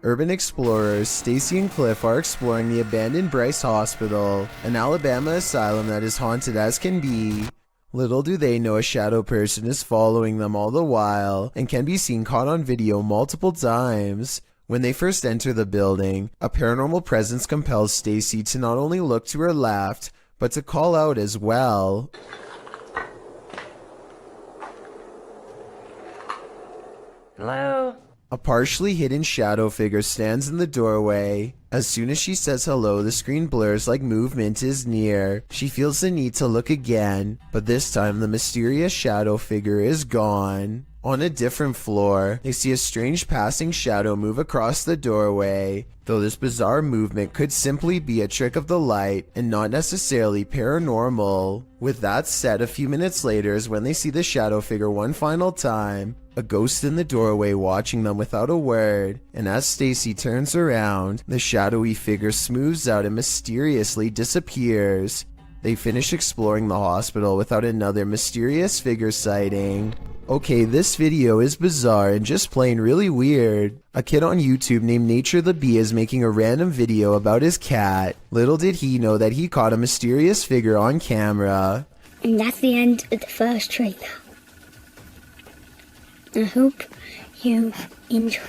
Urban explorers Stacy and Cliff are exploring the abandoned Bryce Hospital, an Alabama asylum that is haunted as can be. Little do they know a shadow person is following them all the while and can be seen caught on video multiple times. When they first enter the building, a paranormal presence compels Stacy to not only look to her left, but to call out as well. Hello? A partially hidden shadow figure stands in the doorway. As soon as she says hello, the screen blurs like movement is near. She feels the need to look again, but this time the mysterious shadow figure is gone. On a different floor, they see a strange passing shadow move across the doorway, though this bizarre movement could simply be a trick of the light and not necessarily paranormal. With that said, a few minutes later is when they see the shadow figure one final time, a ghost in the doorway watching them without a word, and as Stacy turns around, the shadowy figure smooths out and mysteriously disappears. They finish exploring the hospital without another mysterious figure sighting. Okay, this video is bizarre and just plain really weird. A kid on YouTube named Nature the Bee is making a random video about his cat. Little did he know that he caught a mysterious figure on camera. And that's the end of the first trailer. I hope you've enjoyed.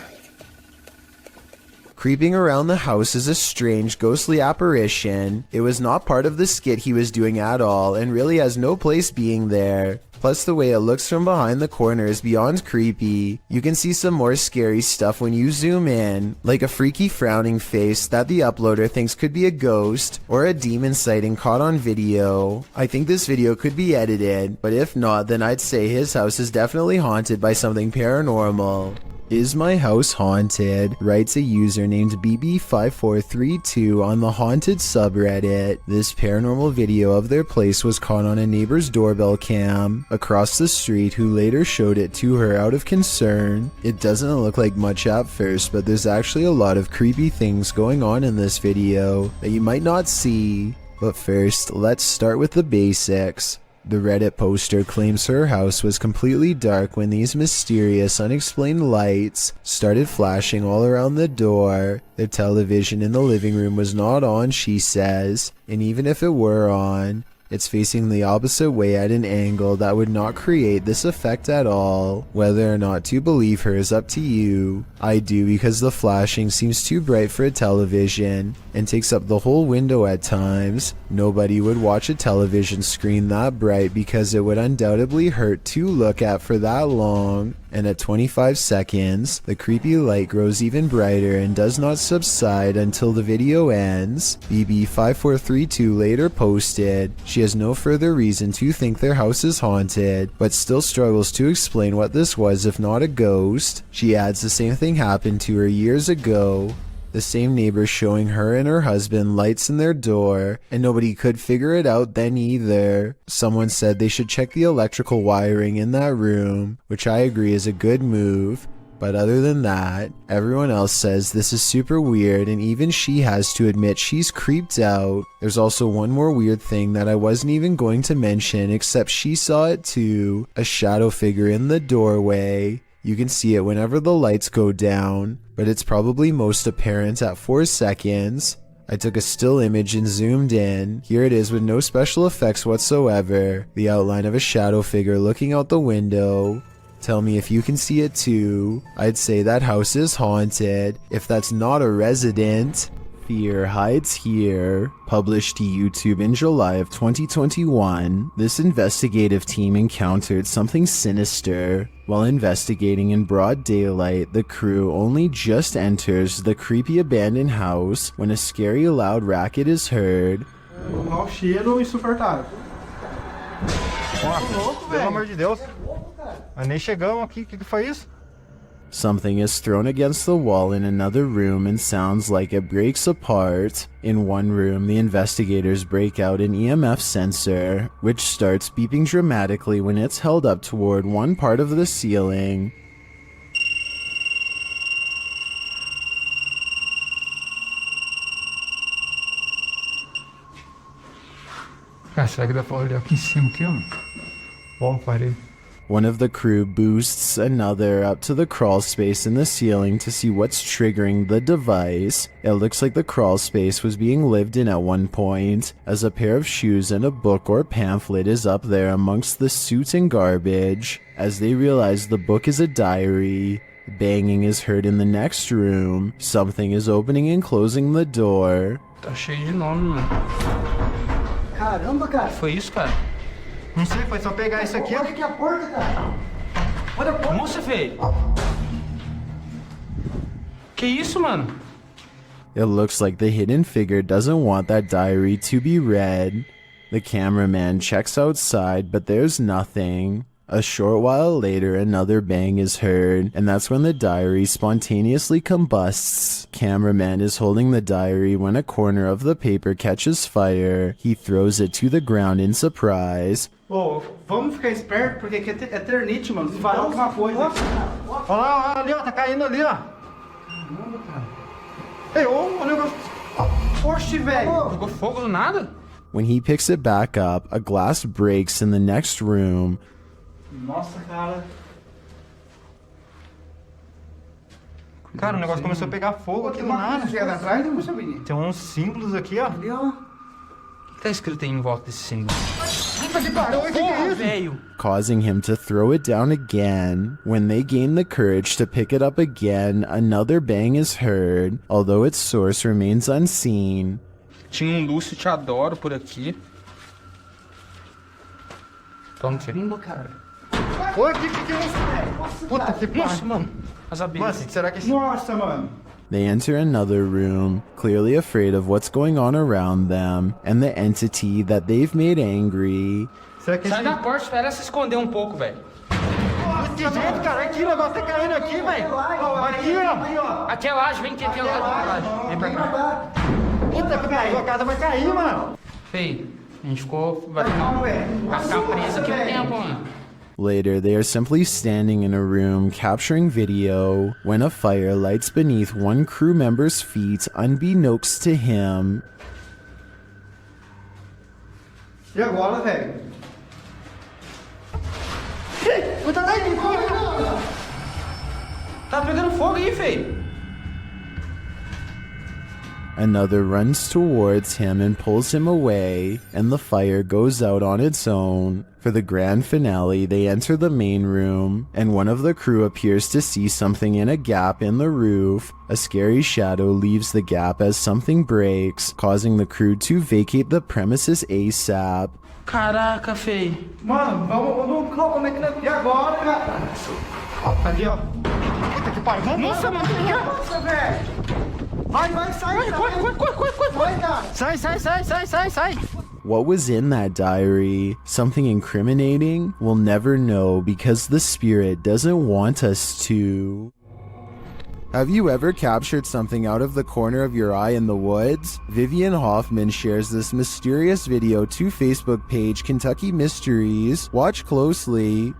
Creeping around the house is a strange, ghostly apparition. It was not part of the skit he was doing at all and really has no place being there. Plus the way it looks from behind the corner is beyond creepy. You can see some more scary stuff when you zoom in, like a freaky frowning face that the uploader thinks could be a ghost, or a demon sighting caught on video. I think this video could be edited, but if not, then I'd say his house is definitely haunted by something paranormal. Is my house haunted? Writes a user named BB5432 on the haunted subreddit. This paranormal video of their place was caught on a neighbor's doorbell cam across the street, who later showed it to her out of concern. It doesn't look like much at first, but there's actually a lot of creepy things going on in this video that you might not see. But first, let's start with the basics. The Reddit poster claims her house was completely dark when these mysterious, unexplained lights started flashing all around the door. The television in the living room was not on, she says, and even if it were on, it's facing the opposite way at an angle that would not create this effect at all. Whether or not to believe her is up to you. I do, because the flashing seems too bright for a television and takes up the whole window at times. Nobody would watch a television screen that bright because it would undoubtedly hurt to look at for that long. And at 25 seconds, the creepy light grows even brighter and does not subside until the video ends. BB5432 later posted, she has no further reason to think their house is haunted, but still struggles to explain what this was if not a ghost. She adds the same thing happened to her years ago. The same neighbor showing her and her husband lights in their door, and nobody could figure it out then either. Someone said they should check the electrical wiring in that room, which I agree is a good move. But other than that, everyone else says this is super weird, and even she has to admit she's creeped out. There's also one more weird thing that I wasn't even going to mention, except she saw it too. A shadow figure in the doorway. You can see it whenever the lights go down, but it's probably most apparent at 4 seconds. I took a still image and zoomed in. Here it is with no special effects whatsoever. The outline of a shadow figure looking out the window. Tell me if you can see it too. I'd say that house is haunted, if that's not a resident. Fear Hides Here. Published to YouTube in July of 2021, this investigative team encountered something sinister. While investigating in broad daylight, the crew only just enters the creepy abandoned house when a scary loud racket is heard. Mau cheiro insuportável. Nossa, pelo amor de Deus. Mas nem chegamos aqui, o que foi isso? Something is thrown against the wall in another room and sounds like it breaks apart. In one room, the investigators break out an EMF sensor, which starts beeping dramatically when it's held up toward one part of the ceiling. Cara, será que dá pra olhar aqui em cima aqui, ó? Bom, parei. One of the crew boosts another up to the crawl space in the ceiling to see what's triggering the device. It looks like the crawl space was being lived in at one point, as a pair of shoes and a book or pamphlet is up there amongst the soot and garbage. As they realize the book is a diary, banging is heard in the next room. Something is opening and closing the door. Tá cheio de nome, mano. Caramba, cara. Foi isso, cara? Não sei, foi só pegar isso aqui, ó. Olha aqui a porta, cara. Olha a porta. Nossa, velho. Que isso, mano? It looks like the hidden figure doesn't want that diary to be read. The cameraman checks outside, but there's nothing. A short while later, another bang is heard, and that's when the diary spontaneously combusts. Cameraman is holding the diary when a corner of the paper catches fire. He throws it to the ground in surprise. Ô, vamos ficar esperto, porque aqui é eternite, mano. Se vai alguma coisa. Olha lá, ali, ó, tá caindo ali, ó. Caramba, cara. Ei, ô, o negócio. Oxe, velho. Pegou fogo do nada? When he picks it back up, a glass breaks in the next room. Nossa, cara. Cara, o negócio começou a pegar fogo aqui do nada. Chega atrás, não sei, menino. Tem uns símbolos aqui, ó. Ali, ó. O que tá escrito aí em volta desse símbolo? Puta que pariu, o que é isso? Velho. Causing him to throw it down again. When they gain the courage to pick it up again, another bang is heard, although its source remains unseen. Tinha um Lúcio Te Adoro por aqui. Toma, filho. Caramba, cara. Oi, que é isso? Puta que Nossa, pariu. mano. As abelhas. Mano, será que esse... Nossa, mano. They enter another room, clearly afraid of what's going on around them and the entity that they've made angry. Será que Sai esse... da porta, espera se esconder um pouco, velho. Que jeito, cara? Aqui, o negócio tá caindo aqui, velho. Aqui, ó. Aqui é laje, vem aqui, aqui é laje. Vem pra cá. Puta que pariu, a casa vai cair, mano. Feio, a gente ficou... Vai Velho. ficar preso aqui um tempo, mano. Later, they are simply standing in a room capturing video when a fire lights beneath one crew member's feet unbeknownst to him. E agora, velho? Cuidado aí, Tá pegando fogo aí, feio. Another runs towards him and pulls him away, and the fire goes out on its own. For the grand finale, they enter the main room, and one of the crew appears to see something in a gap in the roof. A scary shadow leaves the gap as something breaks, causing the crew to vacate the premises ASAP. Caraca, feio. Mano, vamos como é que... E agora, cara? Ali, ó. Puta que pariu. Nossa, mano. Nossa, velho. Vai, sai, Corre. Vai, cara. Sai. What was in that diary? Something incriminating? We'll never know because the spirit doesn't want us to. Have you ever captured something out of the corner of your eye in the woods? Vivian Hoffman shares this mysterious video to Facebook page Kentucky Mysteries. Watch closely.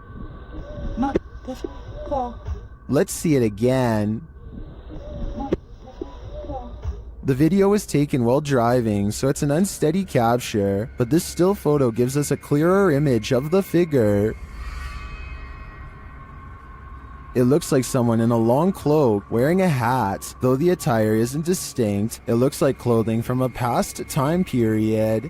Let's see it again. The video was taken while driving, so it's an unsteady capture, but this still photo gives us a clearer image of the figure. It looks like someone in a long cloak wearing a hat. Though the attire isn't distinct, it looks like clothing from a past time period.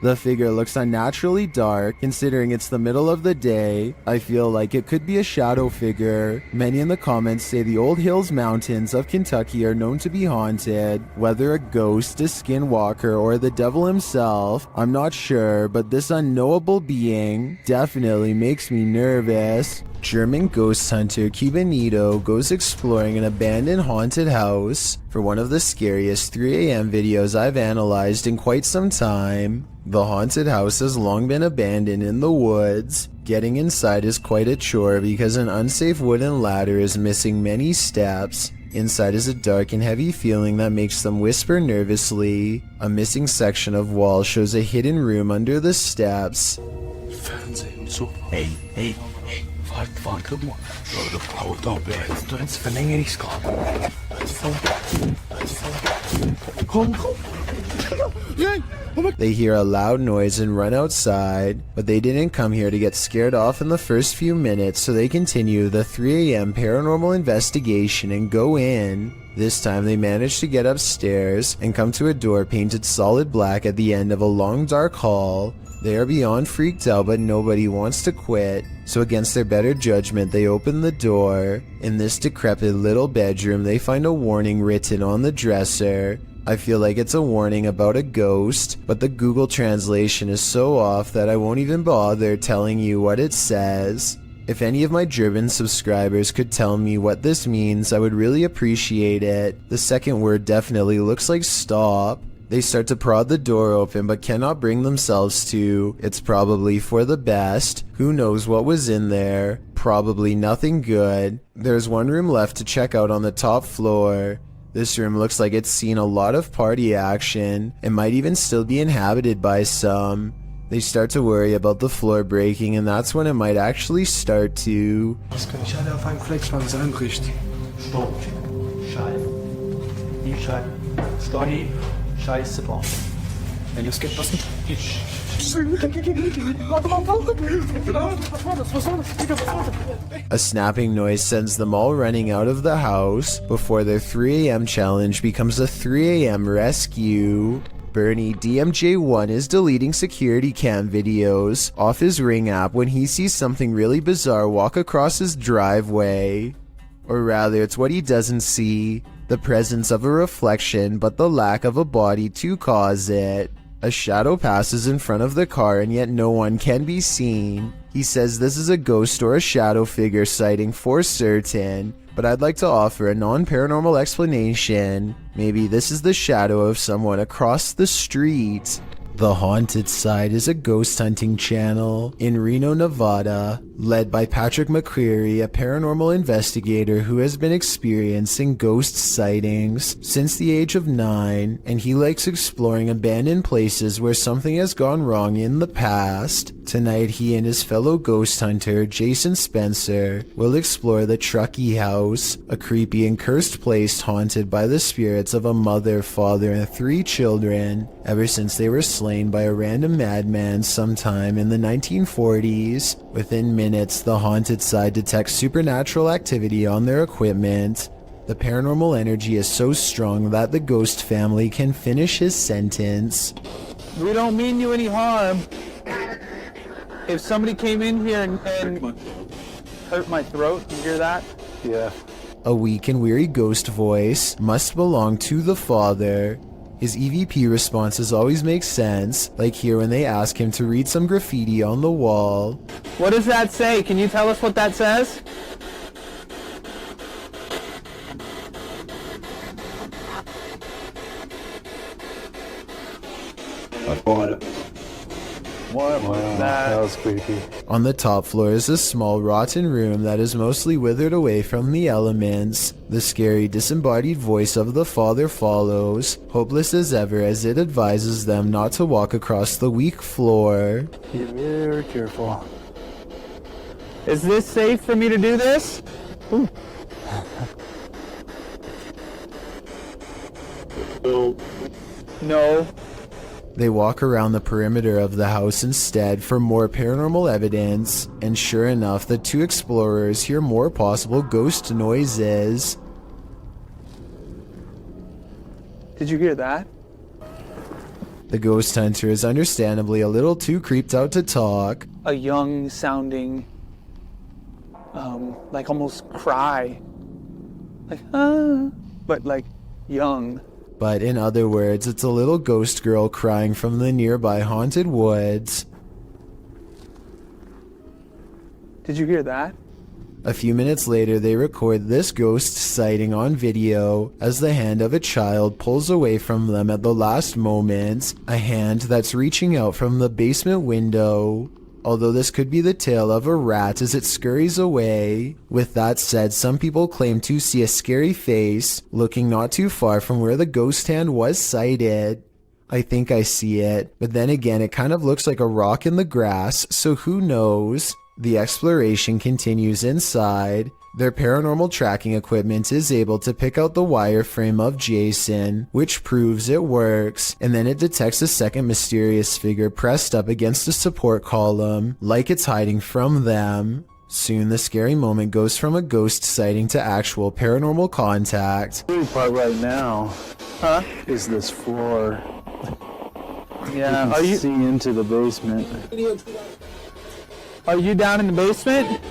The figure looks unnaturally dark, considering it's the middle of the day. I feel like it could be a shadow figure. Many in the comments say the Old Hills Mountains of Kentucky are known to be haunted. Whether a ghost, a skinwalker, or the devil himself, I'm not sure, but this unknowable being definitely makes me nervous. German ghost hunter Cubanito goes exploring an abandoned haunted house for one of the scariest 3 a.m. videos I've analyzed in quite some time. The haunted house has long been abandoned in the woods. Getting inside is quite a chore because an unsafe wooden ladder is missing many steps. Inside is a dark and heavy feeling that makes them whisper nervously. A missing section of wall shows a hidden room under the steps. Hey, Warte mal. Du ins Verlängerungsglas. Komm. They hear a loud noise and run outside, but they didn't come here to get scared off in the first few minutes, so they continue the 3 a.m. paranormal investigation and go in. This time they manage to get upstairs and come to a door painted solid black at the end of a long dark hall. They are beyond freaked out, but nobody wants to quit, so against their better judgment they open the door. In this decrepit little bedroom they find a warning written on the dresser. I feel like it's a warning about a ghost, but the Google translation is so off that I won't even bother telling you what it says. If any of my German subscribers could tell me what this means, I would really appreciate it. The second word definitely looks like stop. They start to prod the door open but cannot bring themselves to. It's probably for the best. Who knows what was in there? Probably nothing good. There's one room left to check out on the top floor. This room looks like it's seen a lot of party action and might even still be inhabited by some. They start to worry about the floor breaking, and that's when it might actually start to. Was kann ich alle auf einem Flex von sein richten? Stopp. Scheiße. Die Scheiße. Scotty. Scheiße, Bob. Wenn das geht, was nicht? A snapping noise sends them all running out of the house before their 3 a.m. challenge becomes a 3 a.m. rescue. Bernie DMJ1 is deleting security cam videos off his Ring app when he sees something really bizarre walk across his driveway. Or rather, it's what he doesn't see. The presence of a reflection, but the lack of a body to cause it. A shadow passes in front of the car and yet no one can be seen. He says this is a ghost or a shadow figure sighting for certain, but I'd like to offer a non-paranormal explanation. Maybe this is the shadow of someone across the street. The Haunted Side is a ghost hunting channel in Reno, Nevada, led by Patrick McCreary, a paranormal investigator who has been experiencing ghost sightings since the age of 9, and he likes exploring abandoned places where something has gone wrong in the past. Tonight, he and his fellow ghost hunter, Jason Spencer, will explore the Truckee house, a creepy and cursed place haunted by the spirits of a mother, father, and 3 children, ever since they were slain by a random madman sometime in the 1940s. Within minutes, the Haunted Side detects supernatural activity on their equipment. The paranormal energy is so strong that the ghost family can finish his sentence. We don't mean you any harm. If somebody came in here and hurt my throat, you hear that? Yeah. A weak and weary ghost voice must belong to the father. His EVP responses always make sense, like here when they ask him to read some graffiti on the wall. What does that say? Can you tell us what that says? I bought it. What was that? That was creepy. On the top floor is a small rotten room that is mostly withered away from the elements. The scary disembodied voice of the father follows, hopeless as ever as it advises them not to walk across the weak floor. Be very careful. Is this safe for me to do this? No. They walk around the perimeter of the house instead for more paranormal evidence, and sure enough, the 2 explorers hear more possible ghost noises. Did you hear that? The ghost hunter is understandably a little too creeped out to talk. A young sounding, like almost cry. Like, but like young. But in other words, it's a little ghost girl crying from the nearby haunted woods. Did you hear that? A few minutes later, they record this ghost sighting on video as the hand of a child pulls away from them at the last moment, a hand that's reaching out from the basement window. Although this could be the tail of a rat as it scurries away. With that said, some people claim to see a scary face looking not too far from where the ghost hand was sighted. I think I see it, but then again it kind of looks like a rock in the grass, so who knows? The exploration continues inside. Their paranormal tracking equipment is able to pick out the wireframe of Jason, which proves it works, and then it detects a second mysterious figure pressed up against a support column, like it's hiding from them. Soon the scary moment goes from a ghost sighting to actual paranormal contact. The scary part right now, is this floor. Yeah, are you see into the basement? Are you down in the basement?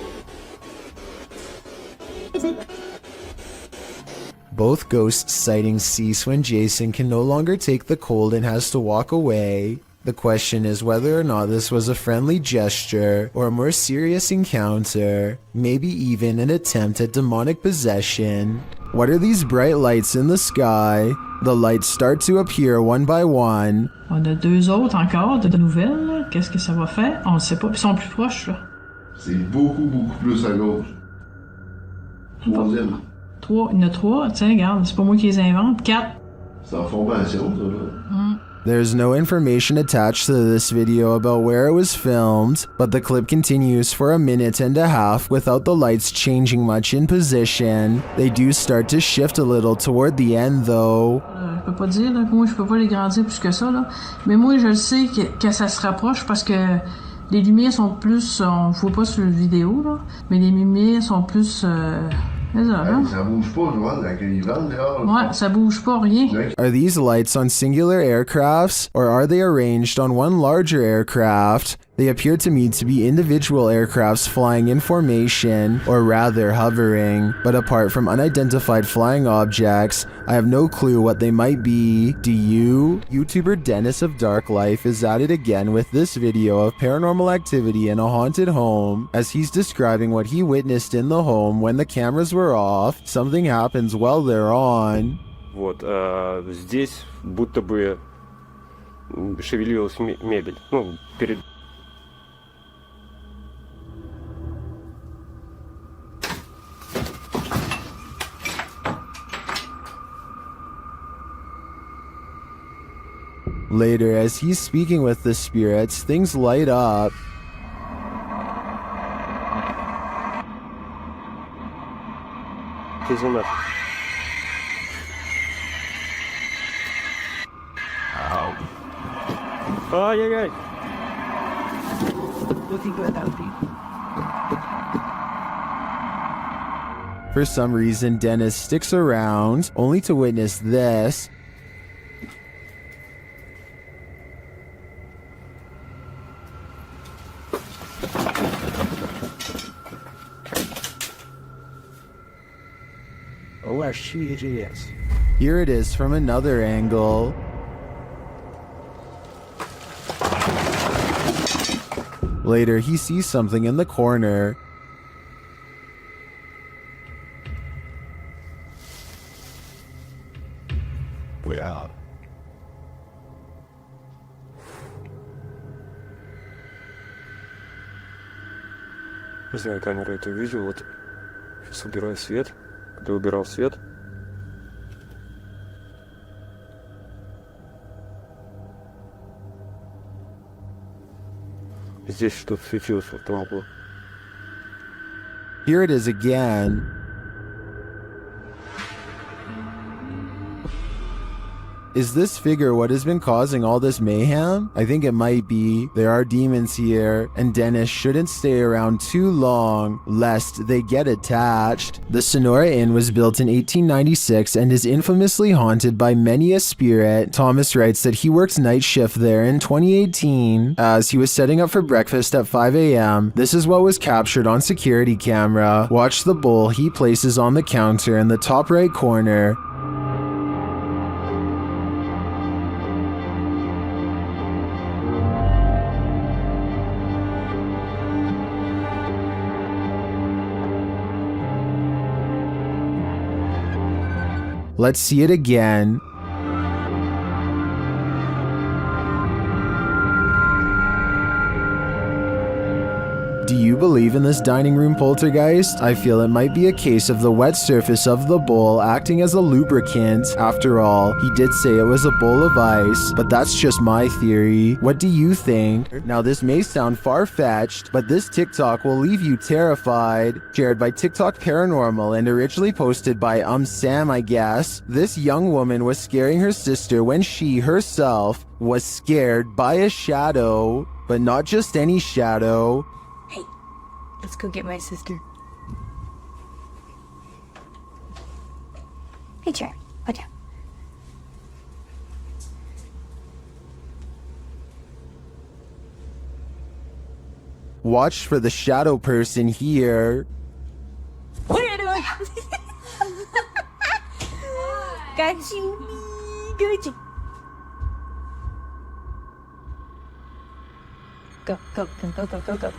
Both ghost sightings cease when Jason can no longer take the cold and has to walk away. The question is whether or not this was a friendly gesture or a more serious encounter, maybe even an attempt at demonic possession. What are these bright lights in the sky? The lights start to appear one by one. On a deux autres encore de nouvelles, là. Qu'est-ce que ça va faire? On ne sait pas. Ils sont plus proches, là. C'est beaucoup plus à gauche. Troisième. Trois. Il y en a trois. Tiens, regarde, c'est pas moi qui les invente. Quatre. C'est en formation, ça, là. There's no information attached to this video about where it was filmed, but the clip continues for a minute and a half without the lights changing much in position. They do start to shift a little toward the end though. Je peux pas dire, là, moi je peux pas les grandir plus que ça, là. Mais moi je le sais que ça se rapproche parce que les lumières sont plus, on voit pas sur la vidéo, là, mais les lumières sont plus... Ça bouge pas, Joanne, avec les vents dehors. Ouais, ça bouge pas, rien. Are these lights on singular aircrafts, or are they arranged on one larger aircraft? They appear to me to be individual aircrafts flying in formation, or rather hovering, but apart from unidentified flying objects, I have no clue what they might be. Do you? YouTuber Dennis of Dark Life is at it again with this video of paranormal activity in a haunted home. As he's describing what he witnessed in the home when the cameras were off, something happens while they're on. Вот, здесь будто бы шевелилась мебель, ну, перед... Later, as he's speaking with the spirits, things light up. Ай-яй-яй! For some reason, Dennis sticks around, only to witness this. Here it is from another angle. Later, he sees something in the corner. We're out. Не знаю, камера это видео, вот сейчас убираю свет. Когда убирал свет, здесь что-то светилось в том углу. Here it is again. Is this figure what has been causing all this mayhem? I think it might be. There are demons here, and Dennis shouldn't stay around too long, lest they get attached. The Sonora Inn was built in 1896 and is infamously haunted by many a spirit. Thomas writes that he worked night shift there in 2018 as he was setting up for breakfast at 5 a.m. This is what was captured on security camera. Watch the bowl he places on the counter in the top right corner. Let's see it again. Do you believe in this dining room poltergeist? I feel it might be a case of the wet surface of the bowl acting as a lubricant. After all, he did say it was a bowl of ice, but that's just my theory. What do you think? Now this may sound far-fetched, but this TikTok will leave you terrified. Shared by TikTok Paranormal and originally posted by Sam, I guess. This young woman was scaring her sister when she herself was scared by a shadow, but not just any shadow. Hey, let's go get my sister. Hey, Chair, watch out. Watch for the shadow person here. What are you doing? Got you. Got you. Go, go, go, go, go, go, go.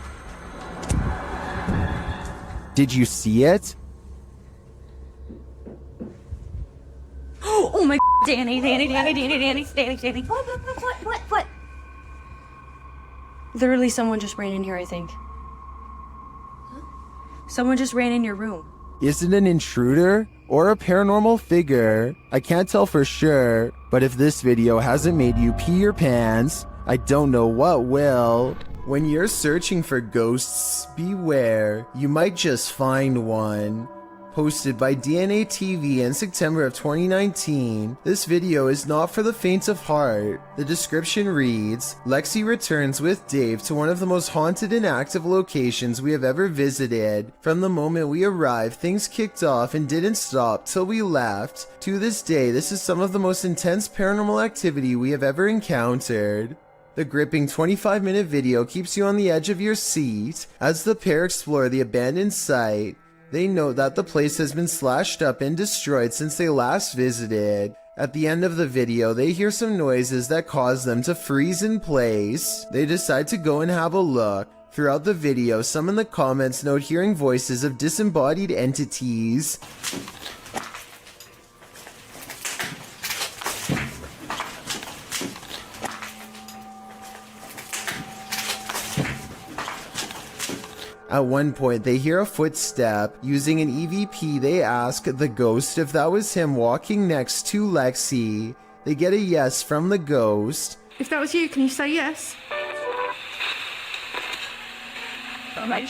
Did you see it? Oh my Danny. What? Literally someone just ran in here, I think. Someone just ran in your room. Is it an intruder or a paranormal figure? I can't tell for sure, but if this video hasn't made you pee your pants, I don't know what will. When you're searching for ghosts, beware, you might just find one. Posted by DNA TV in September of 2019, this video is not for the faint of heart. The description reads, Lexi returns with Dave to one of the most haunted and active locations we have ever visited. From the moment we arrived, things kicked off and didn't stop till we left. To this day, this is some of the most intense paranormal activity we have ever encountered. The gripping 25-minute video keeps you on the edge of your seat as the pair explore the abandoned site. They note that the place has been slashed up and destroyed since they last visited. At the end of the video, they hear some noises that cause them to freeze in place. They decide to go and have a look. Throughout the video, some in the comments note hearing voices of disembodied entities. At one point, they hear a footstep. Using an EVP, they ask the ghost if that was him walking next to Lexi. They get a yes from the ghost. If that was you, can you say yes? Alright.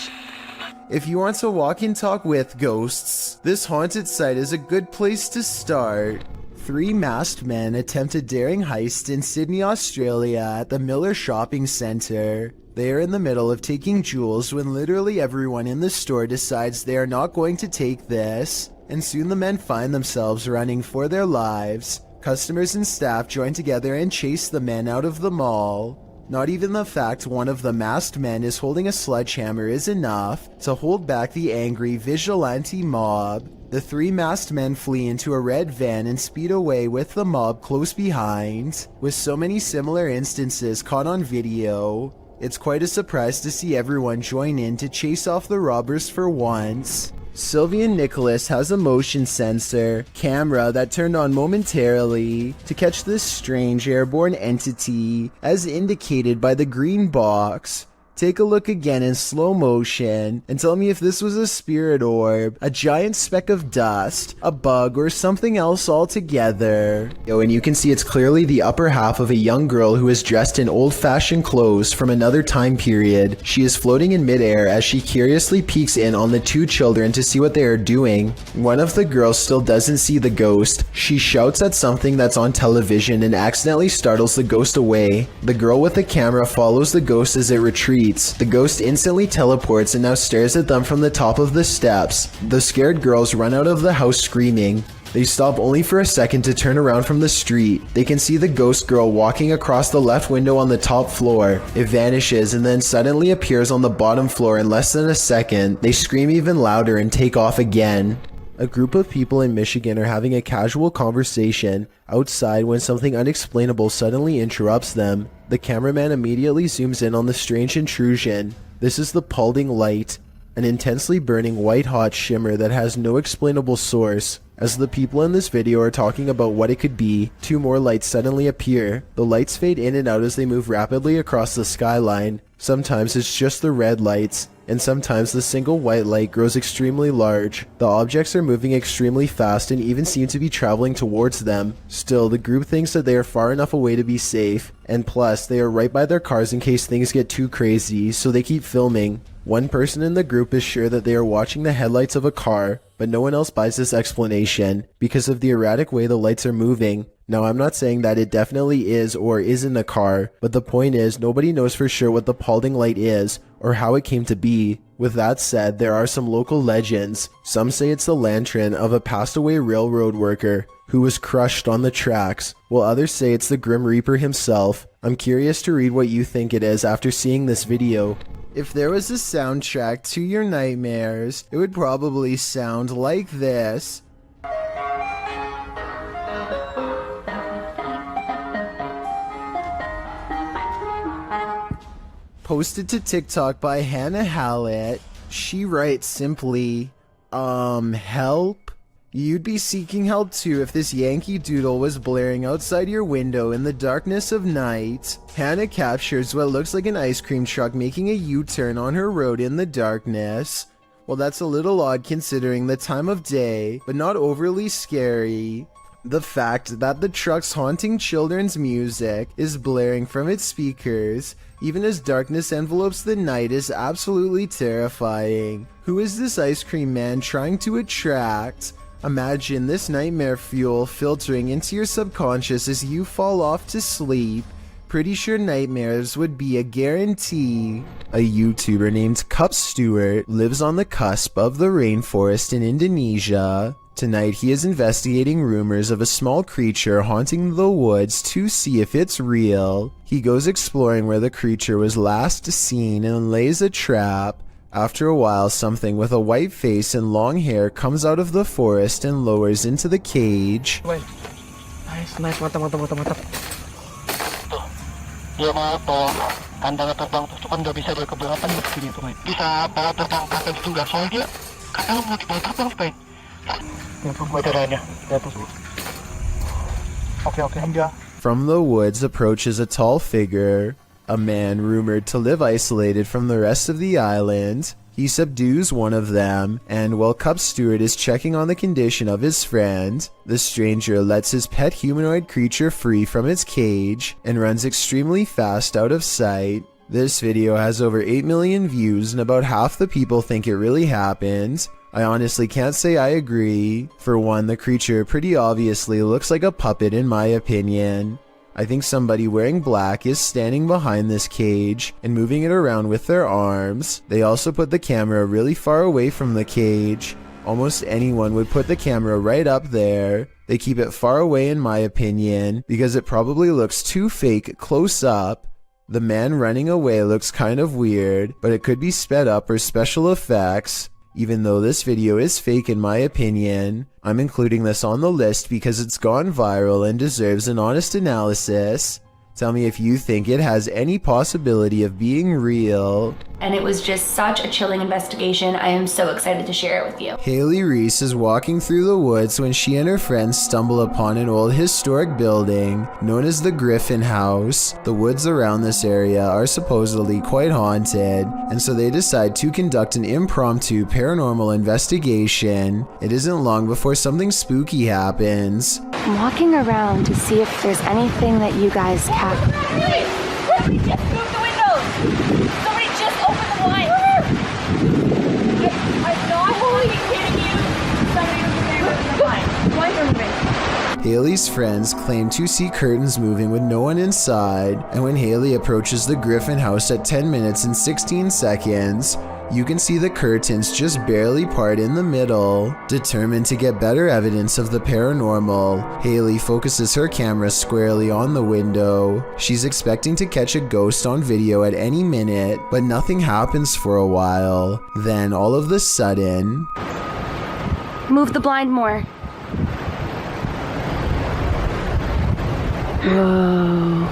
If you want to walk and talk with ghosts, this haunted site is a good place to start. 3 masked men attempt a daring heist in Sydney, Australia at the Miller Shopping Centre. They are in the middle of taking jewels when literally everyone in the store decides they are not going to take this, and soon the men find themselves running for their lives. Customers and staff join together and chase the men out of the mall. Not even the fact one of the masked men is holding a sledgehammer is enough to hold back the angry vigilante mob. The 3 masked men flee into a red van and speed away with the mob close behind. With so many similar instances caught on video, it's quite a surprise to see everyone join in to chase off the robbers for once. Sylvia Nicholas has a motion sensor camera that turned on momentarily to catch this strange airborne entity as indicated by the green box. Take a look again in slow motion and tell me if this was a spirit orb, a giant speck of dust, a bug, or something else altogether. And you can see it's clearly the upper half of a young girl who is dressed in old-fashioned clothes from another time period. She is floating in midair as she curiously peeks in on the 2 children to see what they are doing. One of the girls still doesn't see the ghost. She shouts at something that's on television and accidentally startles the ghost away. The girl with the camera follows the ghost as it retreats. The ghost instantly teleports and now stares at them from the top of the steps. The scared girls run out of the house screaming. They stop only for a second to turn around from the street. They can see the ghost girl walking across the left window on the top floor. It vanishes and then suddenly appears on the bottom floor in less than a second. They scream even louder and take off again. A group of people in Michigan are having a casual conversation outside when something unexplainable suddenly interrupts them. The cameraman immediately zooms in on the strange intrusion. This is the pulsing light, an intensely burning white-hot shimmer that has no explainable source. As the people in this video are talking about what it could be, 2 more lights suddenly appear. The lights fade in and out as they move rapidly across the skyline. Sometimes it's just the red lights, and sometimes the single white light grows extremely large. The objects are moving extremely fast and even seem to be traveling towards them. Still, the group thinks that they are far enough away to be safe, and plus, they are right by their cars in case things get too crazy, so they keep filming. One person in the group is sure that they are watching the headlights of a car, but no one else buys this explanation because of the erratic way the lights are moving. Now, I'm not saying that it definitely is or isn't a car, but the point is nobody knows for sure what the Paulding light is or how it came to be. With that said, there are some local legends. Some say it's the lantern of a passed away railroad worker who was crushed on the tracks, while others say it's the Grim Reaper himself. I'm curious to read what you think it is after seeing this video. If there was a soundtrack to your nightmares, it would probably sound like this. Posted to TikTok by Hannah Hallett. She writes simply, help? You'd be seeking help too if this Yankee Doodle was blaring outside your window in the darkness of night. Hannah captures what looks like an ice cream truck making a U-turn on her road in the darkness. Well, that's a little odd considering the time of day, but not overly scary. The fact that the truck's haunting children's music is blaring from its speakers, even as darkness envelopes the night, is absolutely terrifying. Who is this ice cream man trying to attract? Imagine this nightmare fuel filtering into your subconscious as you fall off to sleep. Pretty sure nightmares would be a guarantee. A YouTuber named Cup Stewart lives on the cusp of the rainforest in Indonesia. Tonight he is investigating rumors of a small creature haunting the woods to see if it's real. He goes exploring where the creature was last seen and lays a trap. After a while, something with a white face and long hair comes out of the forest and lowers into the cage. Wait. Nice, mantap. Tuh. Dia mau tolong kandang terbang itu kan nggak bisa berkeberatan begini tuh, bisa bawa terbang pakai juga soalnya kadang mau dibawa terbang, Pak. Ya, tunggu darahnya. Okay, India. From the woods approaches a tall figure. A man rumored to live isolated from the rest of the island. He subdues one of them, and while Cup Stewart is checking on the condition of his friend, the stranger lets his pet humanoid creature free from its cage and runs extremely fast out of sight. This video has over 8 million views and about half the people think it really happened. I honestly can't say I agree. For one, the creature pretty obviously looks like a puppet in my opinion. I think somebody wearing black is standing behind this cage and moving it around with their arms. They also put the camera really far away from the cage. Almost anyone would put the camera right up there. They keep it far away in my opinion because it probably looks too fake close up. The man running away looks kind of weird, but it could be sped up or special effects. Even though this video is fake in my opinion, I'm including this on the list because it's gone viral and deserves an honest analysis. Tell me if you think it has any possibility of being real. And it was just such a chilling investigation. I am so excited to share it with you. Haley Reese is walking through the woods when she and her friends stumble upon an old historic building known as the Griffin house. The woods around this area are supposedly quite haunted, and so they decide to conduct an impromptu paranormal investigation. It isn't long before something spooky happens. I'm walking around to see if there's anything that you guys can. Somebody just moved the windows! Somebody just opened the blinds! I'm not holy kidding you! Somebody opened the blinds. Blinds are moving. Haley's friends claim to see curtains moving with no one inside, and when Haley approaches the Griffin house at 10 minutes and 16 seconds, you can see the curtains just barely part in the middle. Determined to get better evidence of the paranormal, Haley focuses her camera squarely on the window. She's expecting to catch a ghost on video at any minute, but nothing happens for a while. Then all of a sudden... Move the blind more. Whoa.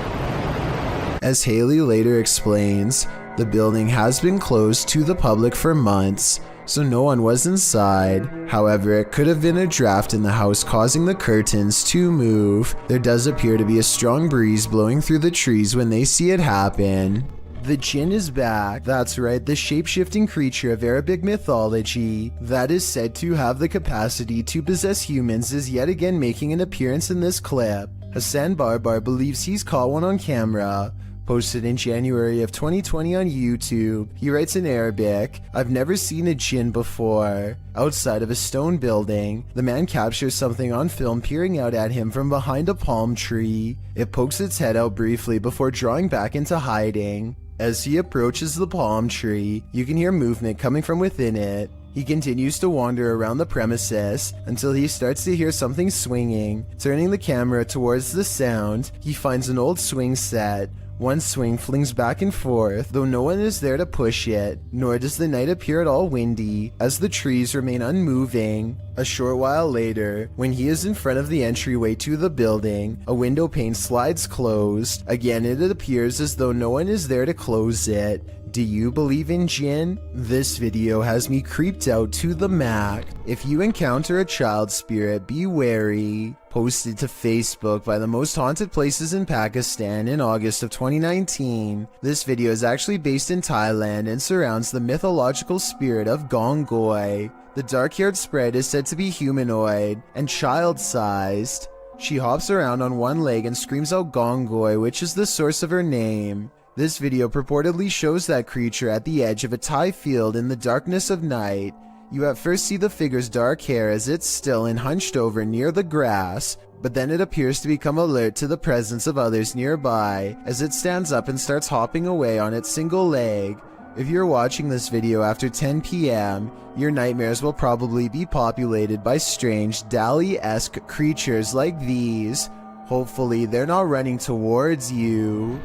As Haley later explains, the building has been closed to the public for months, so no one was inside. However, it could have been a draft in the house causing the curtains to move. There does appear to be a strong breeze blowing through the trees when they see it happen. The Jinn is back. That's right, the shape-shifting creature of Arabic mythology that is said to have the capacity to possess humans is yet again making an appearance in this clip. Hassan Barbar believes he's caught one on camera. Posted in January of 2020 on YouTube, he writes in Arabic, "I've never seen a Jinn before." Outside of a stone building, the man captures something on film peering out at him from behind a palm tree. It pokes its head out briefly before drawing back into hiding. As he approaches the palm tree, you can hear movement coming from within it. He continues to wander around the premises until he starts to hear something swinging. Turning the camera towards the sound, he finds an old swing set. One swing flings back and forth, though no one is there to push it, nor does the night appear at all windy, as the trees remain unmoving. A short while later, when he is in front of the entryway to the building, a window pane slides closed. Again, it appears as though no one is there to close it. Do you believe in Jinn? This video has me creeped out to the max. If you encounter a child spirit, be wary. Posted to Facebook by the most haunted places in Pakistan in August of 2019. This video is actually based in Thailand and surrounds the mythological spirit of Gangoy. The dark-haired sprite is said to be humanoid and child-sized. She hops around on one leg and screams out Gangoy, which is the source of her name. This video purportedly shows that creature at the edge of a Thai field in the darkness of night. You at first see the figure's dark hair as it's still and hunched over near the grass, but then it appears to become alert to the presence of others nearby as it stands up and starts hopping away on its single leg. If you're watching this video after 10 p.m., your nightmares will probably be populated by strange Dali-esque creatures like these. Hopefully they're not running towards you.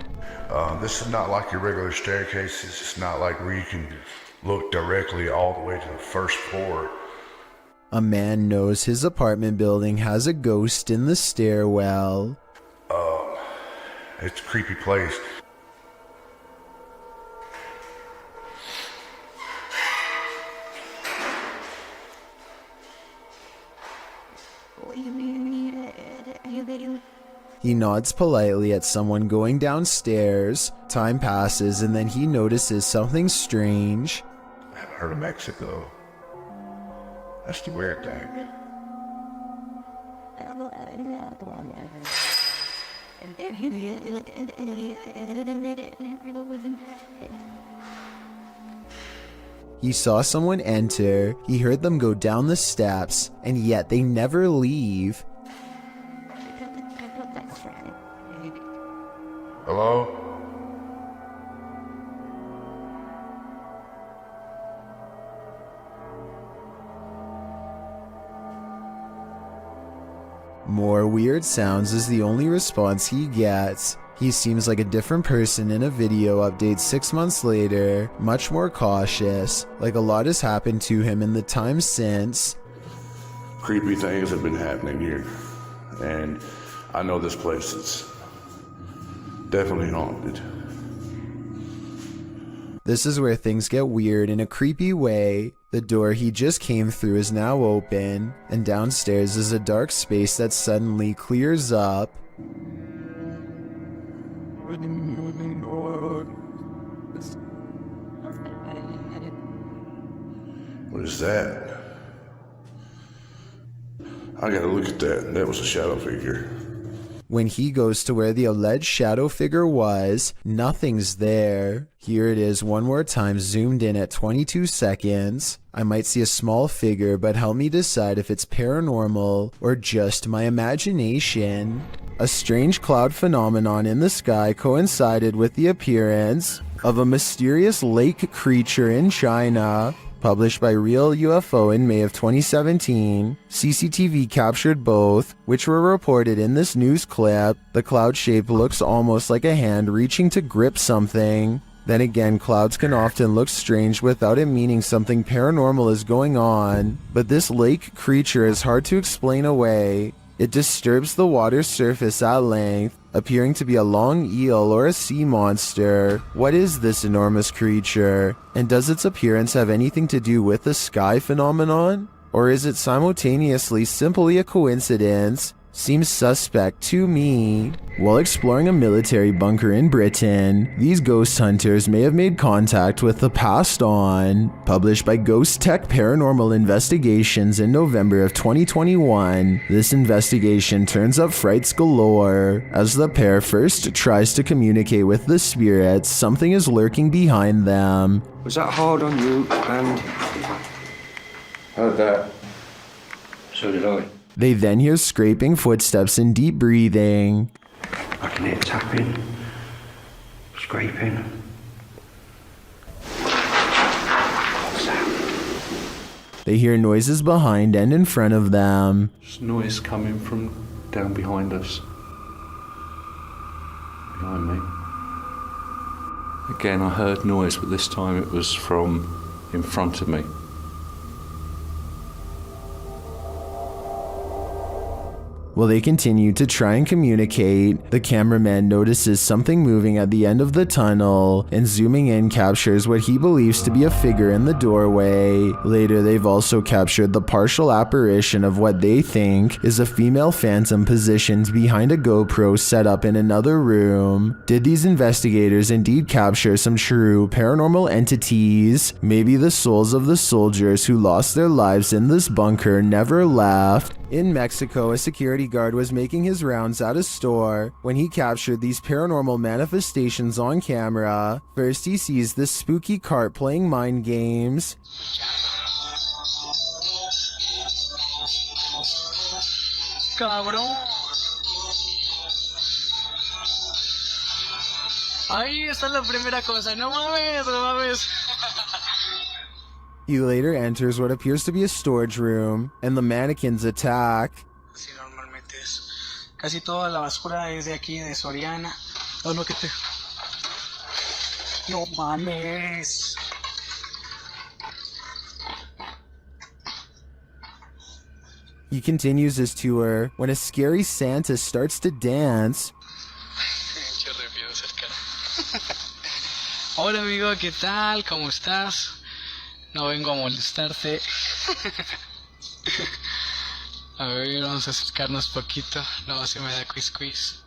This is not like your regular staircase. This is not like where you can look directly all the way to the first floor. A man knows his apartment building has a ghost in the stairwell. It's a creepy place. He nods politely at someone going downstairs. Time passes and then he notices something strange. I haven't heard of Mexico. That's the weird thing. He saw someone enter, he heard them go down the steps, and yet they never leave. Hello? More weird sounds is the only response he gets. He seems like a different person in a video update 6 months later, much more cautious, like a lot has happened to him in the time since. Creepy things have been happening here, and I know this place is definitely haunted. This is where things get weird in a creepy way. The door he just came through is now open, and downstairs is a dark space that suddenly clears up. What is that? I gotta look at that. That was a shadow figure. When he goes to where the alleged shadow figure was, nothing's there. Here it is one more time, zoomed in at 22 seconds. I might see a small figure, but help me decide if it's paranormal or just my imagination. A strange cloud phenomenon in the sky coincided with the appearance of a mysterious lake creature in China. Published by Real UFO in May of 2017, CCTV captured both, which were reported in this news clip. The cloud shape looks almost like a hand reaching to grip something. Then again, clouds can often look strange without it meaning something paranormal is going on, but this lake creature is hard to explain away. It disturbs the water's surface at length, appearing to be a long eel or a sea monster. What is this enormous creature? And does its appearance have anything to do with the sky phenomenon? Or is it simultaneously simply a coincidence? Seems suspect to me. While exploring a military bunker in Britain, these ghost hunters may have made contact with the passed on. Published by Ghost Tech Paranormal Investigations in November of 2021, this investigation turns up frights galore. As the pair first tries to communicate with the spirits, something is lurking behind them. Was that hard on you? And heard that. So did I. They then hear scraping footsteps and deep breathing. I can hear tapping, scraping. What's that? They hear noises behind and in front of them. There's noise coming from down behind us. Behind me. Again, I heard noise, but this time it was from in front of me. While they continue to try and communicate, the cameraman notices something moving at the end of the tunnel and zooming in captures what he believes to be a figure in the doorway. Later, they've also captured the partial apparition of what they think is a female phantom positioned behind a GoPro set up in another room. Did these investigators indeed capture some true paranormal entities? Maybe the souls of the soldiers who lost their lives in this bunker never left. In Mexico, a security guard was making his rounds at a store when he captured these paranormal manifestations on camera. First, he sees this spooky cart playing mind games. Cabrón. Ahí está la primera cosa. No mames, no mames. He later enters what appears to be a storage room, and the mannequins attack. Sí, normalmente es. Casi toda la basura es de aquí, de Soriana. Oh, no, que te... No mames. He continues his tour when a scary Santa starts to dance. Hola amigo, ¿qué tal? ¿Cómo estás? No vengo a molestarte. A ver, vamos a acercarnos poquito. No, se me da quiz.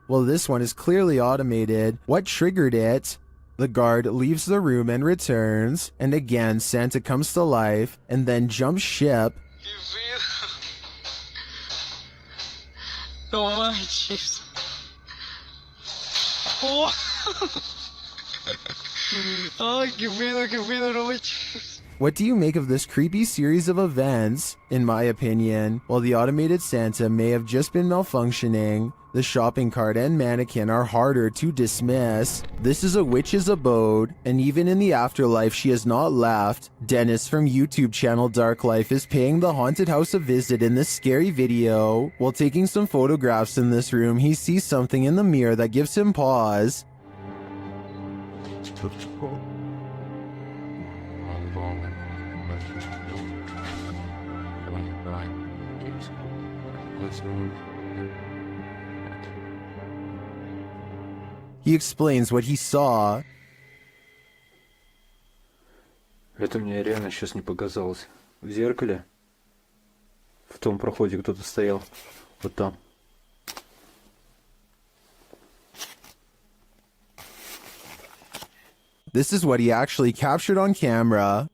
Well, this one is clearly automated. What triggered it? The guard leaves the room and returns, and again Santa comes to life and then jumps ship. No manches. Oh. Ay, qué pedo, no manches. What do you make of this creepy series of events? In my opinion, while the automated Santa may have just been malfunctioning, the shopping cart and mannequin are harder to dismiss. This is a witch's abode, and even in the afterlife she has not left. Dennis from YouTube channel Dark Life is paying the haunted house a visit in this scary video. While taking some photographs in this room, he sees something in the mirror that gives him pause. He explains what he saw. Это мне реально сейчас не показалось. В зеркале, в том проходе кто-то стоял. Вот там. This is what he actually captured on camera.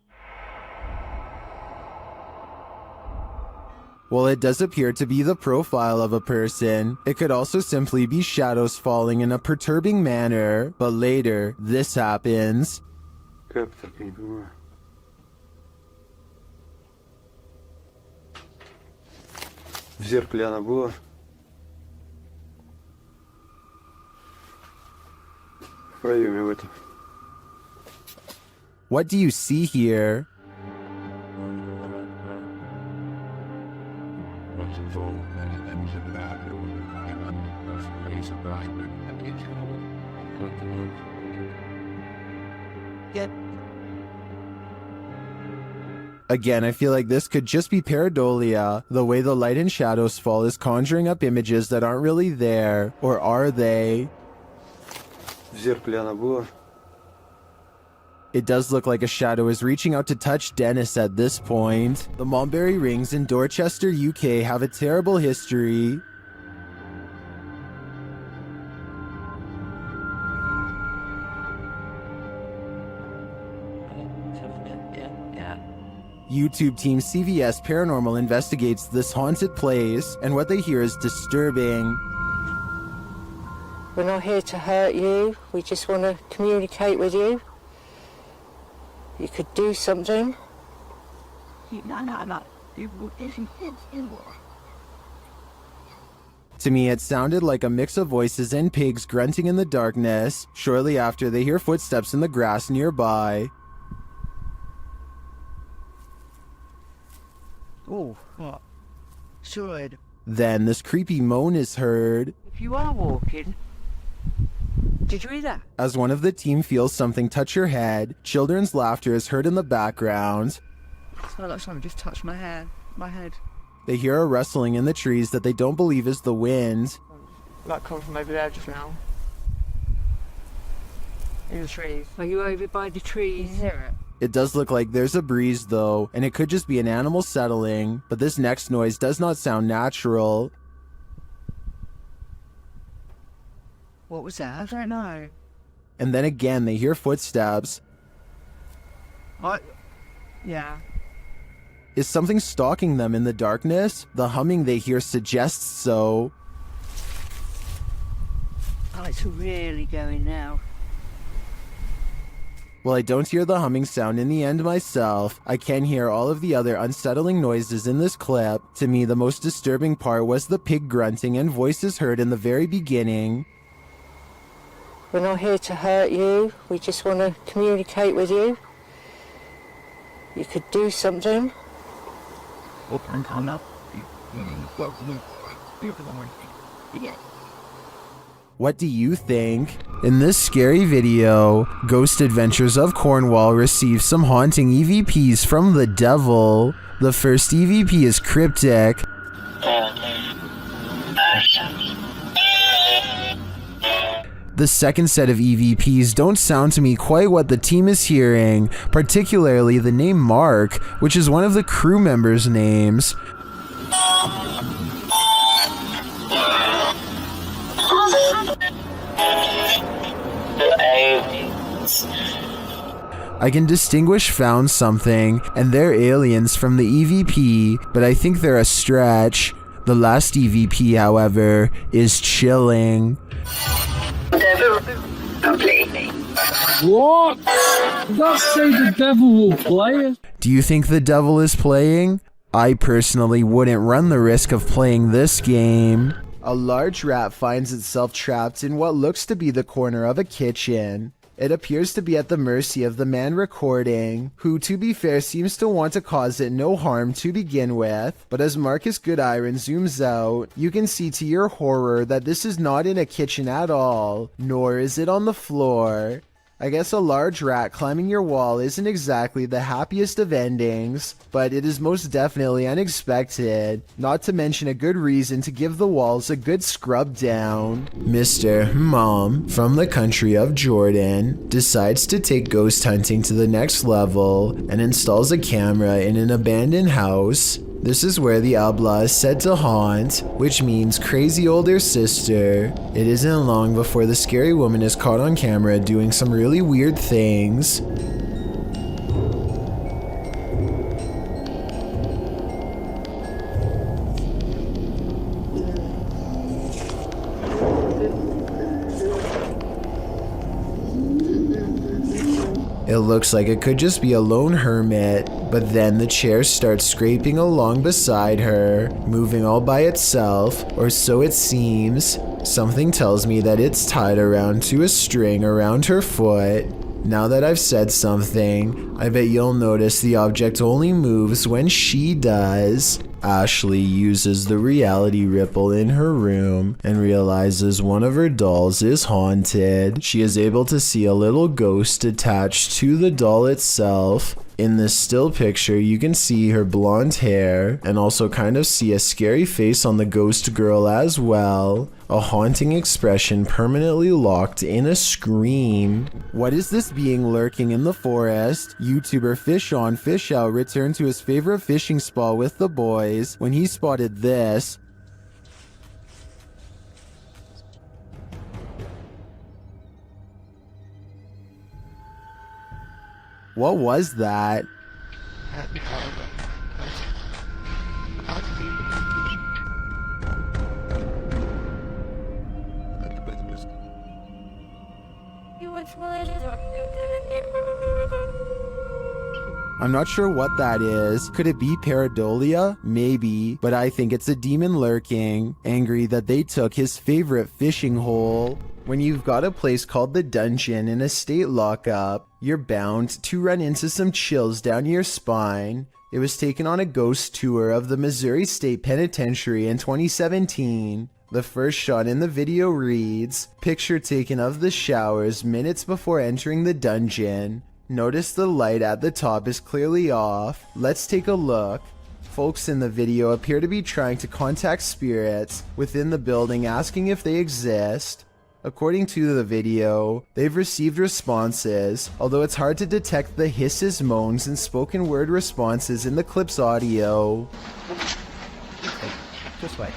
While it does appear to be the profile of a person, it could also simply be shadows falling in a perturbing manner. But later, this happens. Как так, я не понимаю. В зеркале она была. В проеме в этом. What do you see here? Again, I feel like this could just be pareidolia. The way the light and shadows fall is conjuring up images that aren't really there. Or are they? В зеркале она была. It does look like a shadow is reaching out to touch Dennis at this point. The Mulberry Rings in Dorchester, UK have a terrible history. YouTube team CVS Paranormal investigates this haunted place, and what they hear is disturbing. We're not here to hurt you, we just want to communicate with you. You could do something. To me, it sounded like a mix of voices and pigs grunting in the darkness. Shortly after, they hear footsteps in the grass nearby. Oh, what? Sure. Then this creepy moan is heard. If you are walking, did you hear that? As one of the team feels something touch her head, children's laughter is heard in the background. It felt like someone just touched my head. They hear a rustling in the trees that they don't believe is the wind. Like come from over there just now. In the trees. Are you over by the trees? You hear it? It does look like there's a breeze though, and it could just be an animal settling, but this next noise does not sound natural. What was that? I don't know. And then again, they hear footsteps. Yeah. Is something stalking them in the darkness? The humming they hear suggests so. Oh, it's really going now. While I don't hear the humming sound in the end myself, I can hear all of the other unsettling noises in this clip. To me, the most disturbing part was the pig grunting and voices heard in the very beginning. We're not here to hurt you, we just want to communicate with you. You could do something. What do you think? In this scary video, Ghost Adventures of Cornwall receives some haunting EVPs from the devil. The first EVP is cryptic. The second set of EVPs don't sound to me quite what the team is hearing, particularly the name Mark, which is one of the crew members' names. I can distinguish found something and they're aliens from the EVP, but I think they're a stretch. The last EVP, however, is chilling. What? That's say the devil will play. Do you think the devil is playing? I personally wouldn't run the risk of playing this game. A large rat finds itself trapped in what looks to be the corner of a kitchen. It appears to be at the mercy of the man recording, who to be fair seems to want to cause it no harm to begin with, but as Marcus Goodiron zooms out, you can see to your horror that this is not in a kitchen at all, nor is it on the floor. I guess a large rat climbing your wall isn't exactly the happiest of endings, but it is most definitely unexpected, not to mention a good reason to give the walls a good scrub down. Mr. Mom, from the country of Jordan, decides to take ghost hunting to the next level and installs a camera in an abandoned house. This is where the Abla is said to haunt, which means crazy older sister. It isn't long before the scary woman is caught on camera doing some really weird things. It looks like it could just be a lone hermit, but then the chair starts scraping along beside her, moving all by itself, or so it seems. Something tells me that it's tied around to a string around her foot. Now that I've said something, I bet you'll notice the object only moves when she does. Ashley uses the reality ripple in her room and realizes one of her dolls is haunted. She is able to see a little ghost attached to the doll itself. In this still picture, you can see her blonde hair and also kind of see a scary face on the ghost girl as well. A haunting expression permanently locked in a scream. What is this being lurking in the forest? YouTuber Fish On Fish Out returned to his favorite fishing spot with the boys when he spotted this. What was that? I'm not sure what that is. Could it be pareidolia? Maybe, but I think it's a demon lurking, angry that they took his favorite fishing hole. When you've got a place called the Dungeon in a state lockup, you're bound to run into some chills down your spine. It was taken on a ghost tour of the Missouri State Penitentiary in 2017. The first shot in the video reads, "Picture taken of the showers minutes before entering the dungeon. Notice the light at the top is clearly off. Let's take a look." Folks in the video appear to be trying to contact spirits within the building, asking if they exist. According to the video, they've received responses, although it's hard to detect the hisses, moans, and spoken word responses in the clip's audio. Just like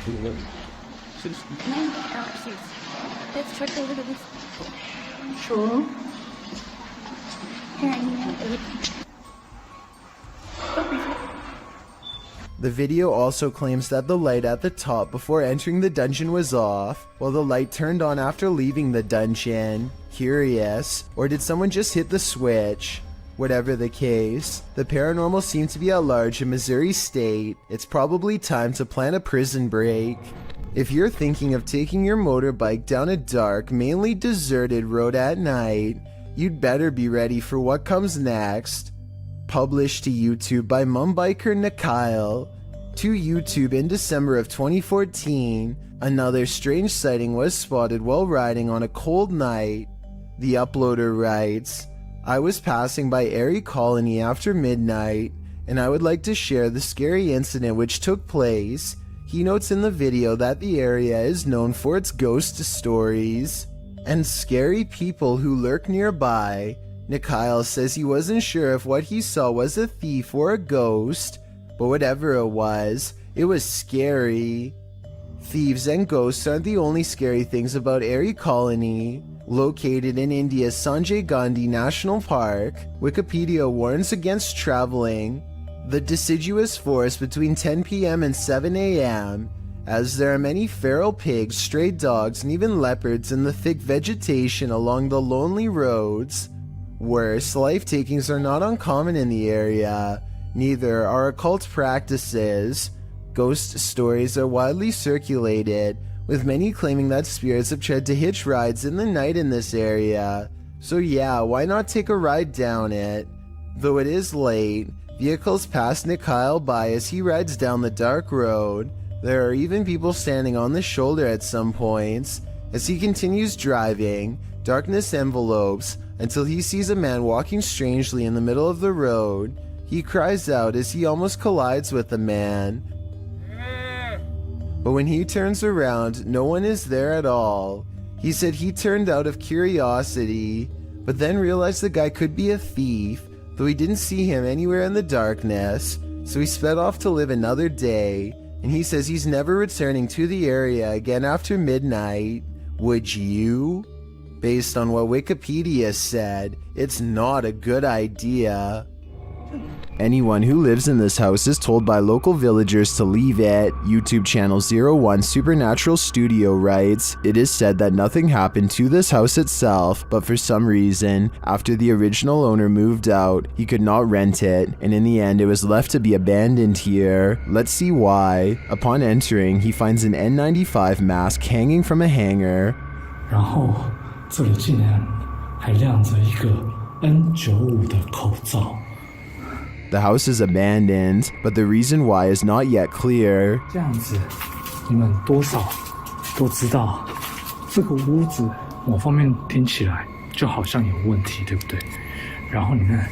Let's check over this. Sure. The video also claims that the light at the top before entering the dungeon was off, while the light turned on after leaving the dungeon. Curious, or did someone just hit the switch? Whatever the case, the paranormal seemed to be at large in Missouri State. It's probably time to plan a prison break. If you're thinking of taking your motorbike down a dark, mainly deserted road at night, you'd better be ready for what comes next. Published to YouTube by Mumbiker Nikyle. To YouTube in December of 2014, another strange sighting was spotted while riding on a cold night. The uploader writes, "I was passing by Erie Colony after midnight, and I would like to share the scary incident which took place." He notes in the video that the area is known for its ghost stories and scary people who lurk nearby. Nikyle says he wasn't sure if what he saw was a thief or a ghost, but whatever it was scary. Thieves and ghosts aren't the only scary things about Erie Colony. Located in India's Sanjay Gandhi National Park, Wikipedia warns against traveling the deciduous forest between 10 p.m. and 7 a.m., as there are many feral pigs, stray dogs, and even leopards in the thick vegetation along the lonely roads. Worse, life takings are not uncommon in the area. Neither are occult practices. Ghost stories are widely circulated, with many claiming that spirits have tried to hitch rides in the night in this area. So yeah, why not take a ride down it? Though it is late, vehicles pass Nikyle by as he rides down the dark road. There are even people standing on the shoulder at some points. As he continues driving, darkness envelopes until he sees a man walking strangely in the middle of the road. He cries out as he almost collides with the man. But when he turns around, no one is there at all. He said he turned out of curiosity, but then realized the guy could be a thief, though he didn't see him anywhere in the darkness, so he sped off to live another day, and he says he's never returning to the area again after midnight. Would you? Based on what Wikipedia said, it's not a good idea. Anyone who lives in this house is told by local villagers to leave it. YouTube channel 01 Supernatural Studio writes, "It is said that nothing happened to this house itself, but for some reason, after the original owner moved out, he could not rent it, and in the end it was left to be abandoned here. Let's see why." Upon entering, he finds an N95 mask hanging from a hanger. 然后这里竟然还亮着一个 N95 的口罩。 The house is abandoned, but the reason why is not yet clear. 这样子，你们多少都知道，这个屋子某方面听起来就好像有问题，对不对？然后你看，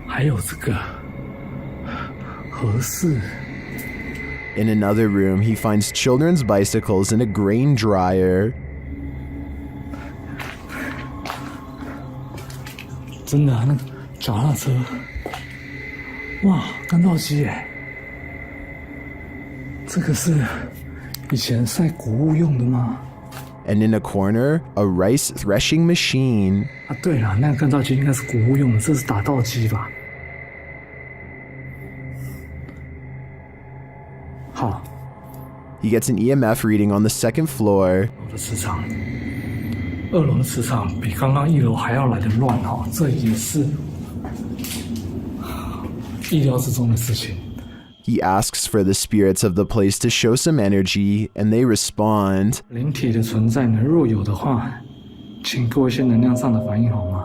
还还有这个合适。 In another room, he finds children's bicycles and a grain dryer. 真的啊，那个脚踏车，哇，干燥机耶！这个是以前晒谷物用的吗？ And in a corner, a rice threshing machine. 啊，对了，那个干燥机应该是谷物用的，这是打稻机吧？好。 He gets an EMF reading on the second floor. 我的磁场，2楼的磁场比刚刚1楼还要来得乱哈，这也是意料之中的事情。 He asks for the spirits of the place to show some energy, and they respond. 灵体的存在呢，若有的话，请给我一些能量上的反应好吗？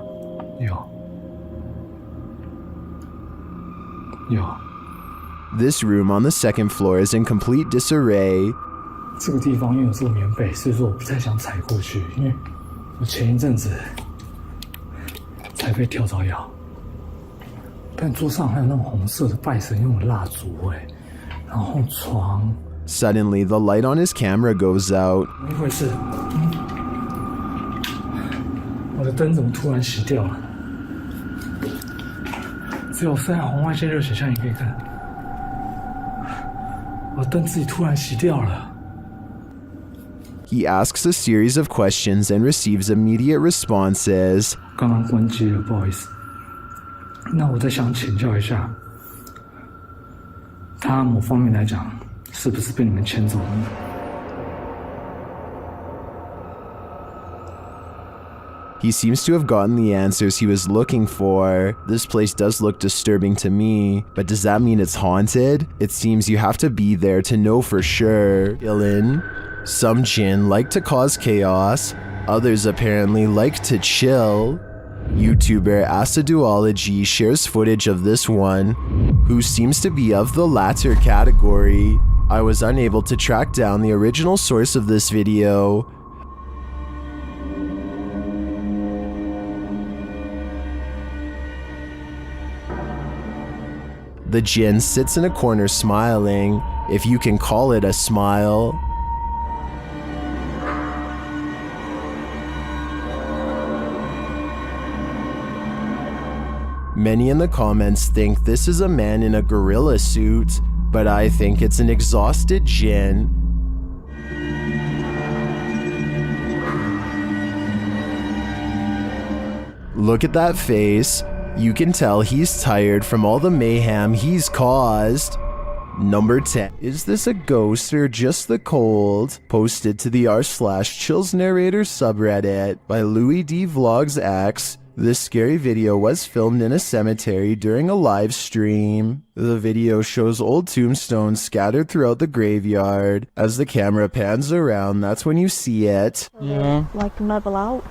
有。 This room on the second floor is in complete disarray. 这个地方因为有这个棉被，所以说我不太想踩过去，因为我前一阵子才被跳蚤咬。但桌上还有那种红色的拜神用的蜡烛然后床。Suddenly, the light on his camera goes out. 怎么一回事？我的灯怎么突然熄掉了？只有非常红外线热显像也可以看。 我灯自己突然熄掉了。He asks a series of questions and receives immediate responses. 刚刚关机了，不好意思。那我再想请教一下，他某方面来讲，是不是被你们牵走了呢？ He seems to have gotten the answers he was looking for. This place does look disturbing to me, but does that mean it's haunted? It seems you have to be there to know for sure. Dylan, some Jinn like to cause chaos, others apparently like to chill. YouTuber Aciduology shares footage of this one, who seems to be of the latter category. I was unable to track down the original source of this video. The Jinn sits in a corner smiling, if you can call it a smile. Many in the comments think this is a man in a gorilla suit, but I think it's an exhausted Jinn. Look at that face. You can tell he's tired from all the mayhem he's caused. Number 10. Is this a ghost or just the cold? Posted to the r/Chills Narrator subreddit by Louis D Vlogs X. This scary video was filmed in a cemetery during a live stream. The video shows old tombstones scattered throughout the graveyard. As the camera pans around, that's when you see it. Yeah. Like level out.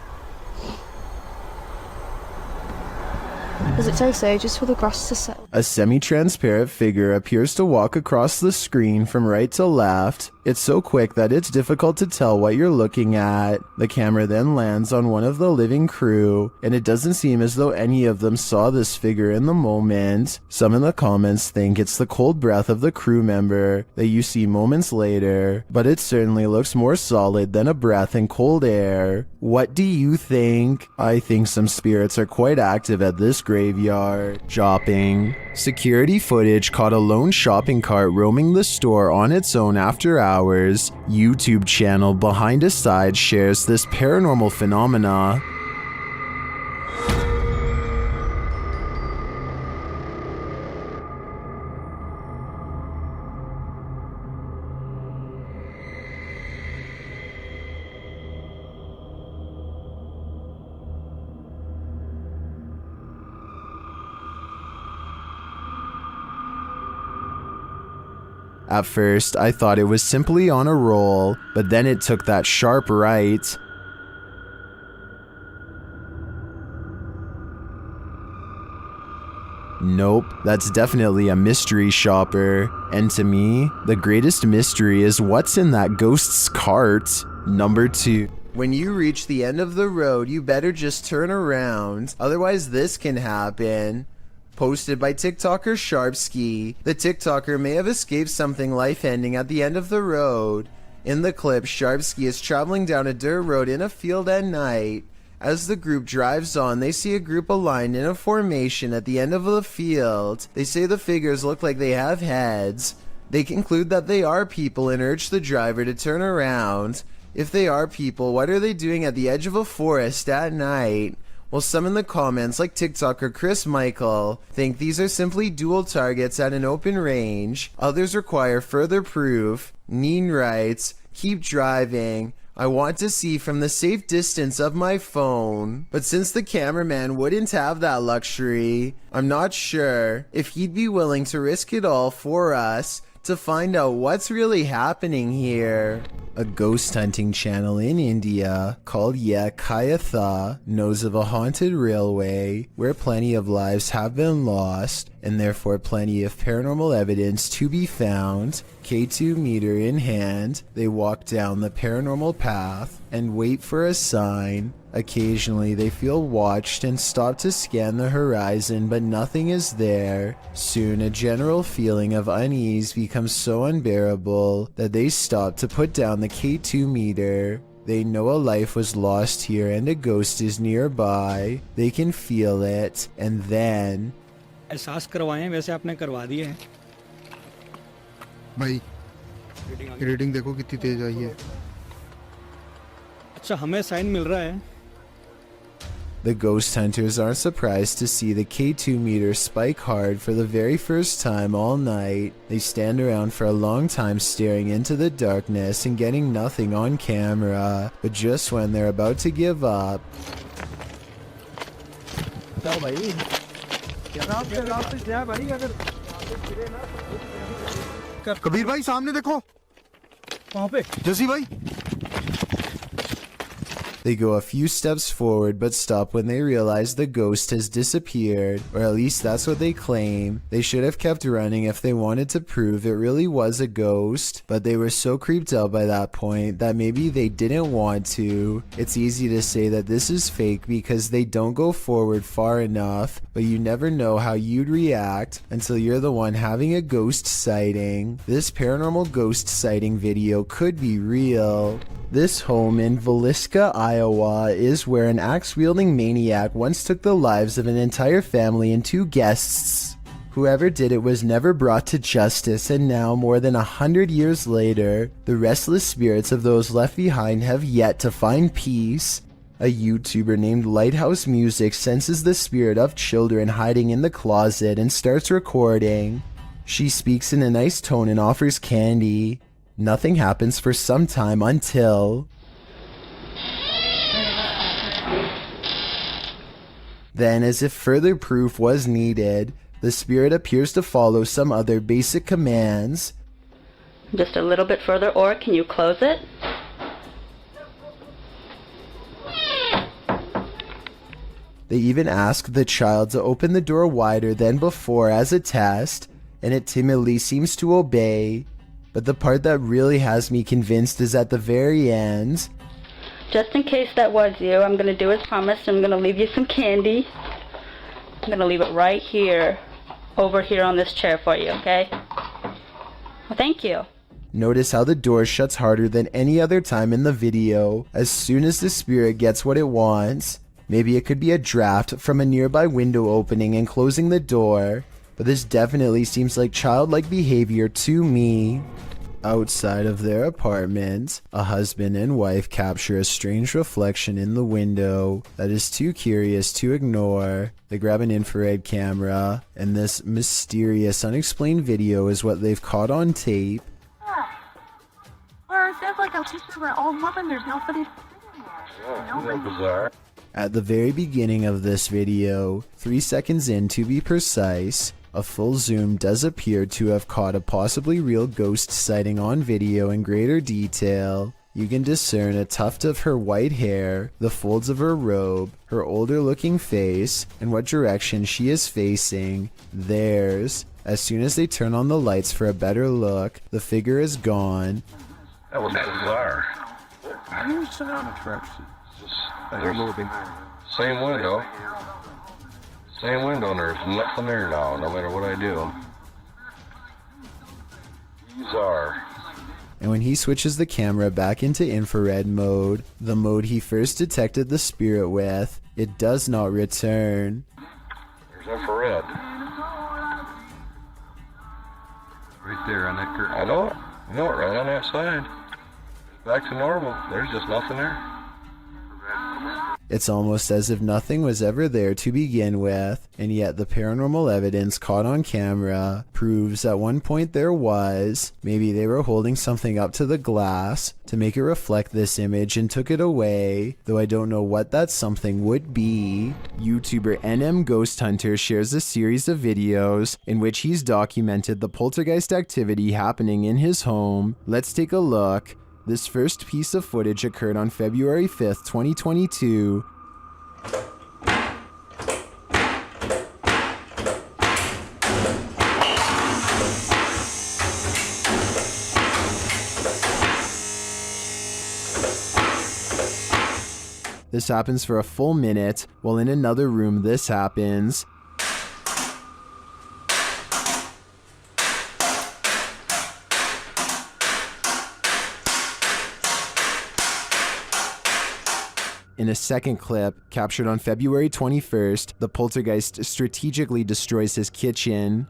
Does it take ages for the grass to settle? A semi-transparent figure appears to walk across the screen from right to left. It's so quick that it's difficult to tell what you're looking at. The camera then lands on one of the living crew, and it doesn't seem as though any of them saw this figure in the moment. Some in the comments think it's the cold breath of the crew member that you see moments later, but it certainly looks more solid than a breath in cold air. What do you think? I think some spirits are quite active at this graveyard. Shopping. Security footage caught a lone shopping cart roaming the store on its own after hours. YouTube channel Behind a Side shares this paranormal phenomena. At first, I thought it was simply on a roll, but then it took that sharp right. Nope, that's definitely a mystery shopper. And to me, the greatest mystery is what's in that ghost's cart. Number 2. When you reach the end of the road, you better just turn around, otherwise this can happen. posted by TikToker Sharpski. The TikToker may have escaped something life-ending at the end of the road. In the clip, Sharpski is traveling down a dirt road in a field at night. As the group drives on, they see a group aligned in a formation at the end of the field. They say the figures look like they have heads. They conclude that they are people and urge the driver to turn around. If they are people, what are they doing at the edge of a forest at night? Well, some in the comments, like TikToker Chris Michael, think these are simply dual targets at an open range. Others require further proof. Neen writes, "Keep driving. I want to see from the safe distance of my phone." But since the cameraman wouldn't have that luxury, I'm not sure if he'd be willing to risk it all for us to find out what's really happening here. A ghost hunting channel in India called Ye Kayatha knows of a haunted railway where plenty of lives have been lost and therefore plenty of paranormal evidence to be found. K2 meter in hand, they walk down the paranormal path and wait for a sign. Occasionally they feel watched and stop to scan the horizon, but nothing is there. Soon a general feeling of unease becomes so unbearable that they stop to put down the K2 meter. They know a life was lost here and a ghost is nearby. They can feel it, and then एहसास करवाएं वैसे आपने करवा दिए हैं भाई reading देखो कितनी तेज आई है अच्छा हमें साइन मिल रहा है The ghost hunters aren't surprised to see the K2 meter spike hard for the very first time all night. They stand around for a long time staring into the darkness and getting nothing on camera. But just when they're about to give up, Kabir भाई सामने देखो वहां पे जसी भाई they go a few steps forward but stop when they realize the ghost has disappeared, or at least that's what they claim. They should have kept running if they wanted to prove it really was a ghost, but they were so creeped out by that point that maybe they didn't want to. It's easy to say that this is fake because they don't go forward far enough, but you never know how you'd react until you're the one having a ghost sighting. This paranormal ghost sighting video could be real. This home in Villisca, Iowa is where an axe-wielding maniac once took the lives of an entire family and 2 guests. Whoever did it was never brought to justice, and now, more than 100 years later, the restless spirits of those left behind have yet to find peace. A YouTuber named Lighthouse Music senses the spirit of children hiding in the closet and starts recording. She speaks in a nice tone and offers candy. Nothing happens for some time until... Then, as if further proof was needed, the spirit appears to follow some other basic commands. Just a little bit further, or can you close it? They even ask the child to open the door wider than before as a test, and it timidly seems to obey. But the part that really has me convinced is at the very end. Just in case that was you, I'm going to do as promised. I'm going to leave you some candy. I'm going to leave it right here, over here on this chair for you, okay? Well, thank you. Notice how the door shuts harder than any other time in the video as soon as the spirit gets what it wants. Maybe it could be a draft from a nearby window opening and closing the door, but this definitely seems like childlike behavior to me. Outside of their apartment, a husband and wife capture a strange reflection in the window that is too curious to ignore. They grab an infrared camera, and this mysterious, unexplained video is what they've caught on tape. Or it sounds like a picture of an old woman. There's nobody. Bizarre. At the very beginning of this video, 3 seconds in to be precise, a full zoom does appear to have caught a possibly real ghost sighting on video in greater detail. You can discern a tuft of her white hair, the folds of her robe, her older looking face, and what direction she is facing, theirs. As soon as they turn on the lights for a better look, the figure is gone. That was bizarre. sound effects. They're moving. Same window. Same window, and there's nothing there now, no matter what I do. These are. And when he switches the camera back into infrared mode, the mode he first detected the spirit with, it does not return. There's infrared. Right there on that curtain. I know it. Right on that side. Back to normal. There's just nothing there. It's almost as if nothing was ever there to begin with, and yet the paranormal evidence caught on camera proves at one point there was. Maybe they were holding something up to the glass to make it reflect this image and took it away, though I don't know what that something would be. YouTuber NM Ghost Hunter shares a series of videos in which he's documented the poltergeist activity happening in his home. Let's take a look. This first piece of footage occurred on February 5th, 2022. This happens for a full minute, while in another room this happens. In a second clip, captured on February 21st, the poltergeist strategically destroys his kitchen.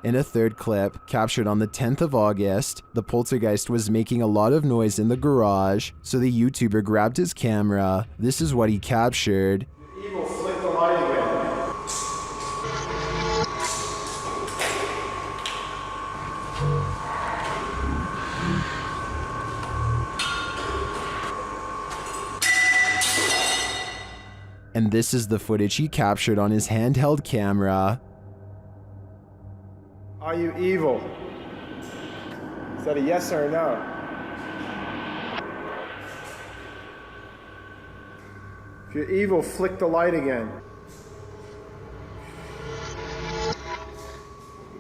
In a third clip, captured on the 10th of August, the poltergeist was making a lot of noise in the garage, so the YouTuber grabbed his camera. This is what he captured. Evil, flick the light again. And this is the footage he captured on his handheld camera. Are you evil? Is that a yes or a no? If you're evil, flick the light again.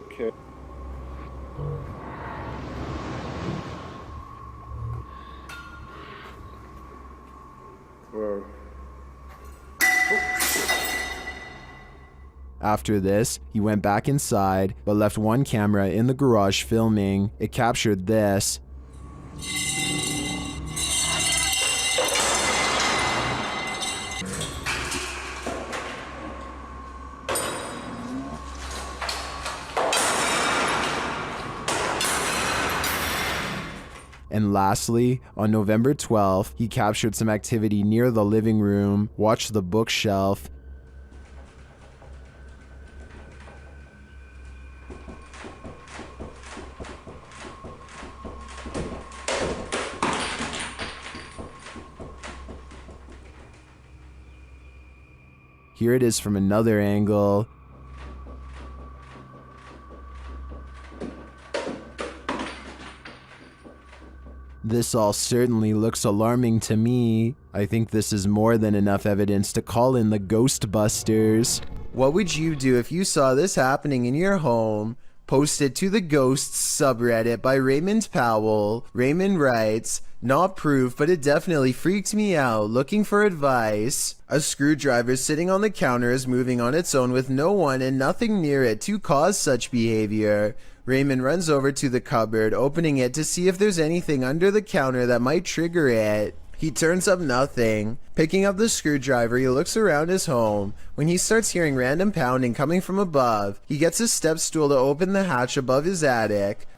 Okay. Whoa. After this, he went back inside, but left one camera in the garage filming. It captured this. And lastly, on November 12th, he captured some activity near the living room. Watch the bookshelf. Here it is from another angle. This all certainly looks alarming to me. I think this is more than enough evidence to call in the Ghostbusters. What would you do if you saw this happening in your home? Posted to the Ghosts subreddit by Raymond Powell. Raymond writes, "Not proof, but it definitely freaked me out. Looking for advice. A screwdriver sitting on the counter is moving on its own with no one and nothing near it to cause such behavior. Raymond runs over to the cupboard, opening it to see if there's anything under the counter that might trigger it. He turns up nothing. Picking up the screwdriver, he looks around his home. When he starts hearing random pounding coming from above, he gets a step stool to open the hatch above his attic.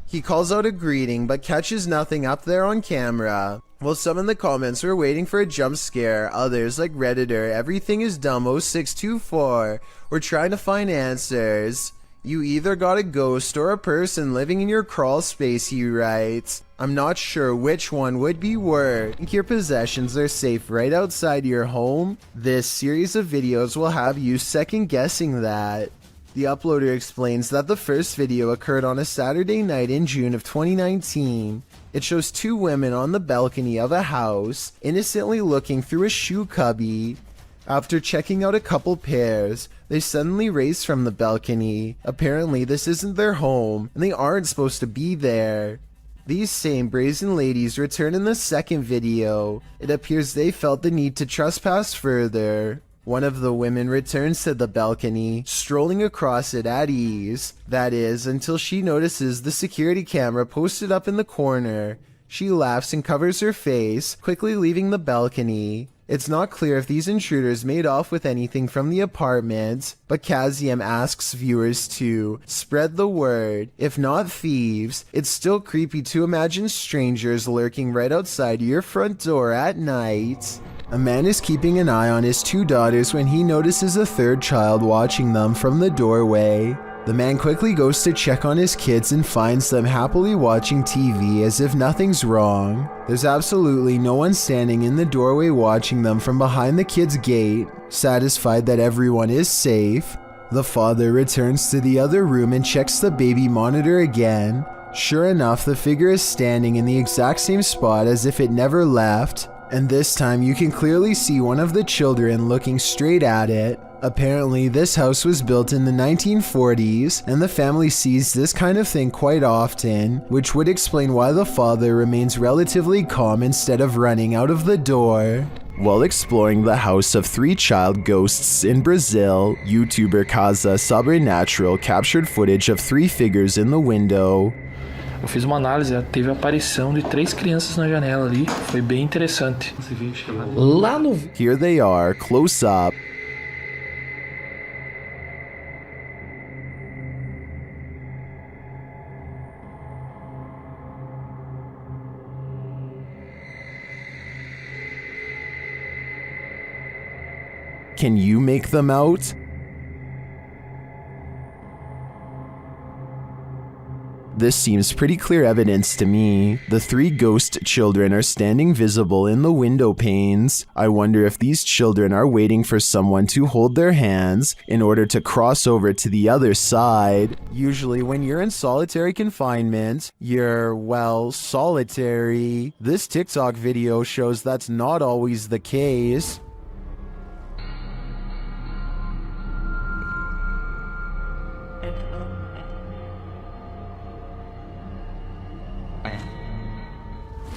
He calls out a greeting, but catches nothing up there on camera. While some in the comments were waiting for a jump scare, others, like Redditor Everything is Dumb 0624, were trying to find answers. You either got a ghost or a person living in your crawl space, he writes. I'm not sure which one would be worse. Think your possessions are safe right outside your home? This series of videos will have you second guessing that. The uploader explains that the first video occurred on a Saturday night in June of 2019. It shows two women on the balcony of a house, innocently looking through a shoe cubby. After checking out a couple pairs, they suddenly race from the balcony. Apparently this isn't their home, and they aren't supposed to be there. These same brazen ladies return in the second video. It appears they felt the need to trespass further. One of the women returns to the balcony, strolling across it at ease. That is, until she notices the security camera posted up in the corner. She laughs and covers her face, quickly leaving the balcony. It's not clear if these intruders made off with anything from the apartment, but Kaziam asks viewers to spread the word. If not thieves, it's still creepy to imagine strangers lurking right outside your front door at night. A man is keeping an eye on his two daughters when he notices a third child watching them from the doorway. The man quickly goes to check on his kids and finds them happily watching TV as if nothing's wrong. There's absolutely no one standing in the doorway watching them from behind the kids' gate, satisfied that everyone is safe. The father returns to the other room and checks the baby monitor again. Sure enough, the figure is standing in the exact same spot as if it never left. And this time you can clearly see one of the children looking straight at it. Apparently this house was built in the 1940s and the family sees this kind of thing quite often, which would explain why the father remains relatively calm instead of running out of the door. While exploring the house of three child ghosts in Brazil, YouTuber Casa Sobrenatural captured footage of three figures in the window. Eu fiz uma análise, teve a aparição de 3 crianças na janela ali, foi bem interessante. Lá no... Here they are, close up. Can you make them out? This seems pretty clear evidence to me. The three ghost children are standing visible in the window panes. I wonder if these children are waiting for someone to hold their hands in order to cross over to the other side. Usually when you're in solitary confinement, you're, well, solitary. This TikTok video shows that's not always the case.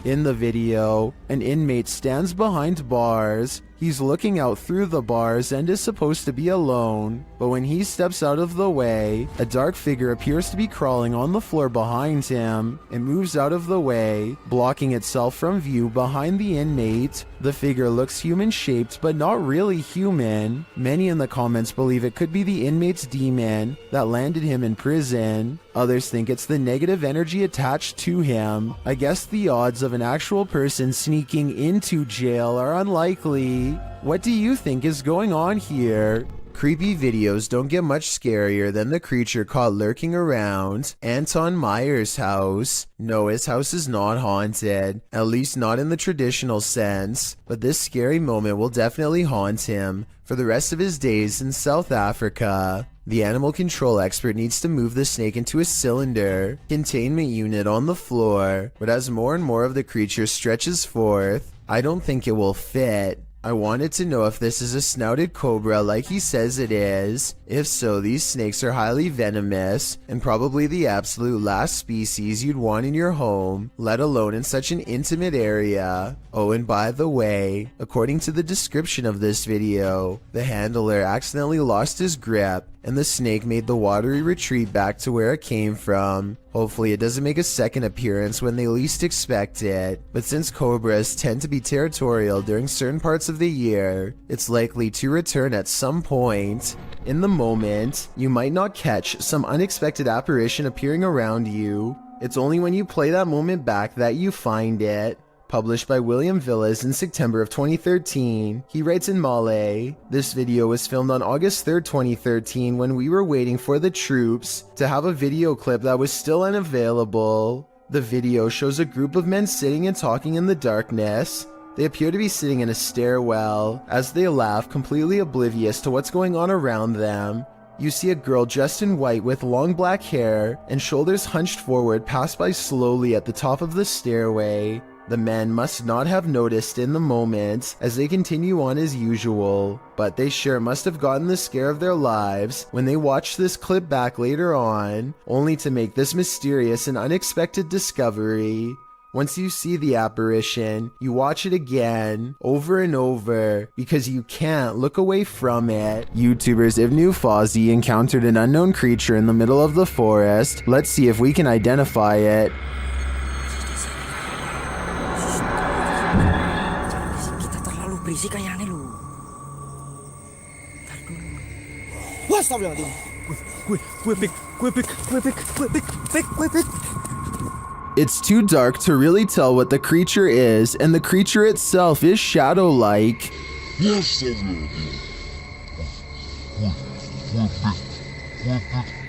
In the video, an inmate stands behind bars. He's looking out through the bars and is supposed to be alone, but when he steps out of the way, a dark figure appears to be crawling on the floor behind him. It moves out of the way, blocking itself from view behind the inmate. The figure looks human-shaped, but not really human. Many in the comments believe it could be the inmate's demon that landed him in prison. Others think it's the negative energy attached to him. I guess the odds of an actual person sneaking into jail are unlikely. What do you think is going on here? Creepy videos don't get much scarier than the creature caught lurking around Anton Meyer's house. No, his house is not haunted, at least not in the traditional sense, but this scary moment will definitely haunt him for the rest of his days in South Africa. The animal control expert needs to move the snake into a cylinder containment unit on the floor, but as more and more of the creature stretches forth, I don't think it will fit. I wanted to know if this is a snouted cobra like he says it is. If so, these snakes are highly venomous and probably the absolute last species you'd want in your home, let alone in such an intimate area. Oh, and by the way, according to the description of this video, the handler accidentally lost his grip and the snake made the watery retreat back to where it came from. Hopefully it doesn't make a second appearance when they least expect it, but since cobras tend to be territorial during certain parts of the year, it's likely to return at some point. In the moment, you might not catch some unexpected apparition appearing around you. It's only when you play that moment back that you find it. Published by William Villis in September of 2013. He writes in Malay, "This video was filmed on August 3rd, 2013 when we were waiting for the troops to have a video clip that was still unavailable. The video shows a group of men sitting and talking in the darkness. They appear to be sitting in a stairwell as they laugh, completely oblivious to what's going on around them. You see a girl dressed in white with long black hair and shoulders hunched forward pass by slowly at the top of the stairway. The men must not have noticed in the moment as they continue on as usual, but they sure must have gotten the scare of their lives when they watched this clip back later on, only to make this mysterious and unexpected discovery. Once you see the apparition, you watch it again, over and over, because you can't look away from it. YouTubers Ivnu Fozzie encountered an unknown creature in the middle of the forest. Let's see if we can identify it. Berisik kayaknya lu. It's too dark to really tell what the creature is, and the creature itself is shadow-like.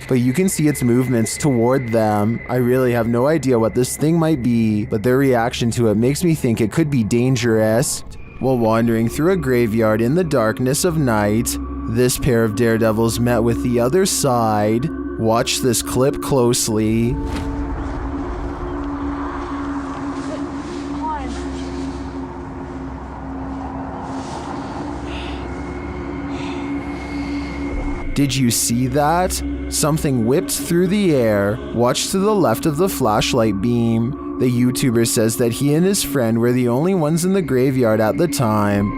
But you can see its movements toward them. I really have no idea what this thing might be, but their reaction to it makes me think it could be dangerous. While wandering through a graveyard in the darkness of night, this pair of daredevils met with the other side. Watch this clip closely. Did you see that? Something whipped through the air. Watch to the left of the flashlight beam. The YouTuber says that he and his friend were the only ones in the graveyard at the time.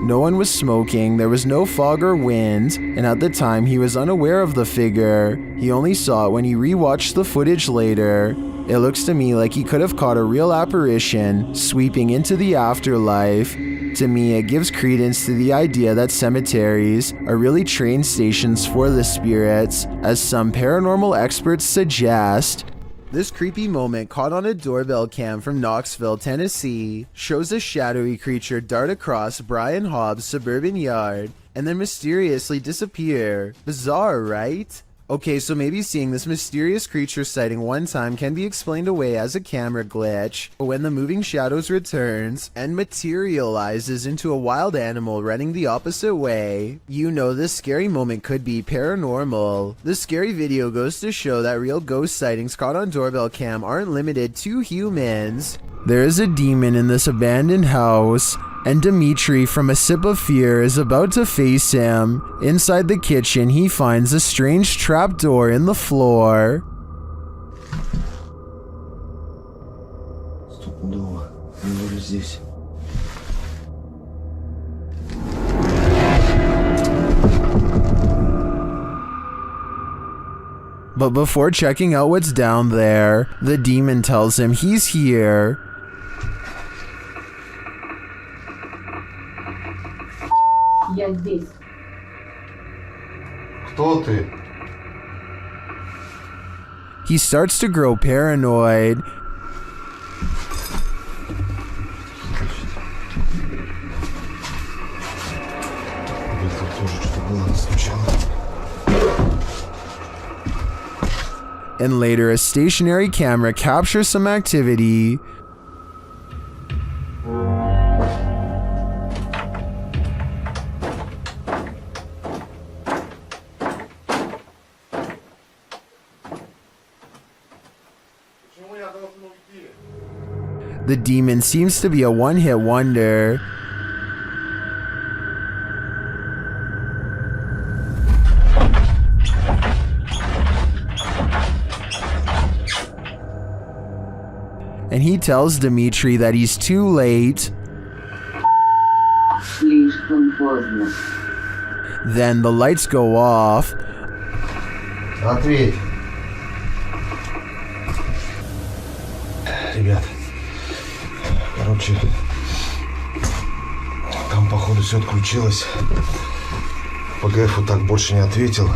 No one was smoking, there was no fog or wind, and at the time he was unaware of the figure. He only saw it when he rewatched the footage later. It looks to me like he could have caught a real apparition sweeping into the afterlife. To me, it gives credence to the idea that cemeteries are really train stations for the spirits, as some paranormal experts suggest. This creepy moment caught on a doorbell cam from Knoxville, Tennessee, shows a shadowy creature dart across Brian Hobbs' suburban yard and then mysteriously disappear. Bizarre, right? Okay, so maybe seeing this mysterious creature sighting one time can be explained away as a camera glitch, but when the moving shadows returns and materializes into a wild animal running the opposite way, you know this scary moment could be paranormal. This scary video goes to show that real ghost sightings caught on doorbell cam aren't limited to humans. There is a demon in this abandoned house, and Dimitri from A Sip of Fear is about to face him. Inside the kitchen, he finds a strange trapdoor in the floor. But before checking out what's down there, the demon tells him he's here. Я здесь. Кто ты? He starts to grow paranoid. And later, a stationary camera captures some activity. The demon seems to be a one-hit wonder. And he tells Dimitri that he's too late. Then the lights go off. Ответь. Ребят, короче, там походу все отключилось. ПГФ вот так больше не ответил.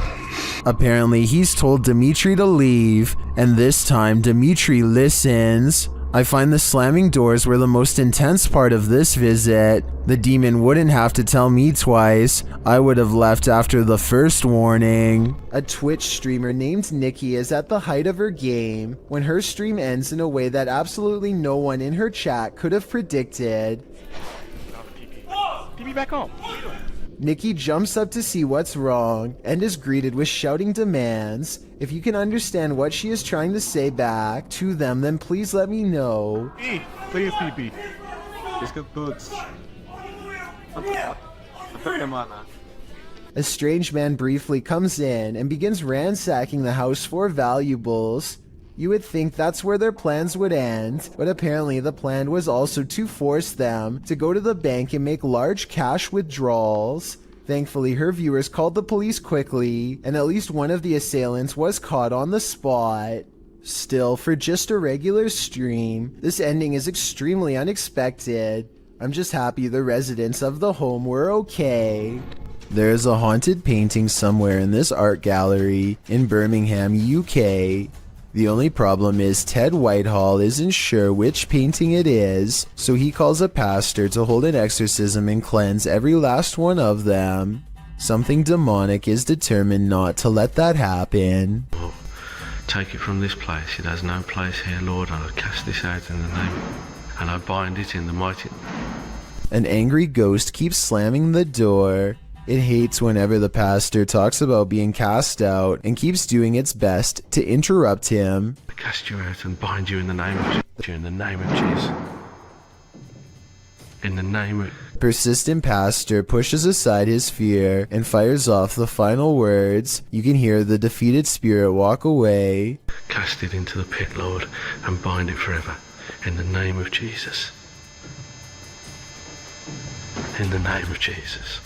Apparently, he's told Dimitri to leave, and this time Dimitri listens. I find the slamming doors were the most intense part of this visit. The demon wouldn't have to tell me twice. I would have left after the first warning. A Twitch streamer named Nikki is at the height of her game when her stream ends in a way that absolutely no one in her chat could have predicted. Pee back home. Nikki jumps up to see what's wrong and is greeted with shouting demands. If you can understand what she is trying to say back to them, then please let me know. Please pee. A strange man briefly comes in and begins ransacking the house for valuables. You would think that's where their plans would end, but apparently the plan was also to force them to go to the bank and make large cash withdrawals. Thankfully, her viewers called the police quickly, and at least one of the assailants was caught on the spot. Still, for just a regular stream, this ending is extremely unexpected. I'm just happy the residents of the home were okay. There is a haunted painting somewhere in this art gallery in Birmingham, UK. The only problem is Ted Whitehall isn't sure which painting it is, so he calls a pastor to hold an exorcism and cleanse every last one of them. Something demonic is determined not to let that happen. Take it from this place, it has no place here, Lord, and I cast this out in the name, and I bind it in the mighty... An angry ghost keeps slamming the door. It hates whenever the pastor talks about being cast out and keeps doing its best to interrupt him. I cast you out and bind you in the name of Jesus. In the name of Jesus. In the name of... Persistent pastor pushes aside his fear and fires off the final words. You can hear the defeated spirit walk away. Cast it into the pit, Lord, and bind it forever. In the name of Jesus. In the name of Jesus.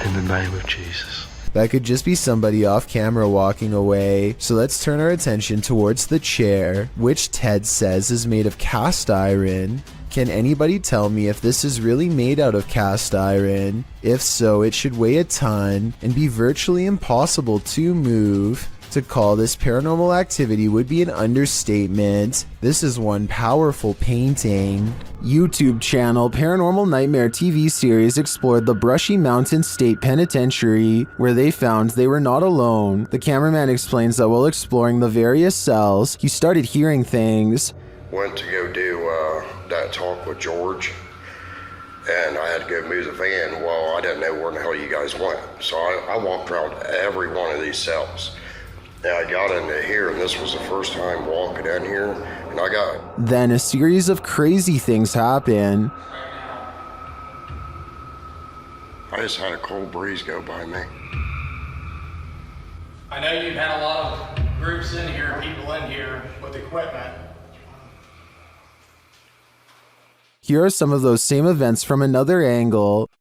In the name of Jesus. That could just be somebody off camera walking away, so let's turn our attention towards the chair, which Ted says is made of cast iron. Can anybody tell me if this is really made out of cast iron? If so, it should weigh a ton and be virtually impossible to move. To call this paranormal activity would be an understatement. This is one powerful painting. YouTube channel Paranormal Nightmare TV series explored the Brushy Mountain State Penitentiary, where they found they were not alone. The cameraman explains that while exploring the various cells, he started hearing things. Went to go do that talk with George, and I had to go move the van. Well, I didn't know where the hell you guys went, so I walked around every one of these cells. And I got into here, and this was the first time walking in here, and I got... Then a series of crazy things happen. I just had a cold breeze go by me. I know you've had a lot of groups in here, people in here with equipment. Here are some of those same events from another angle.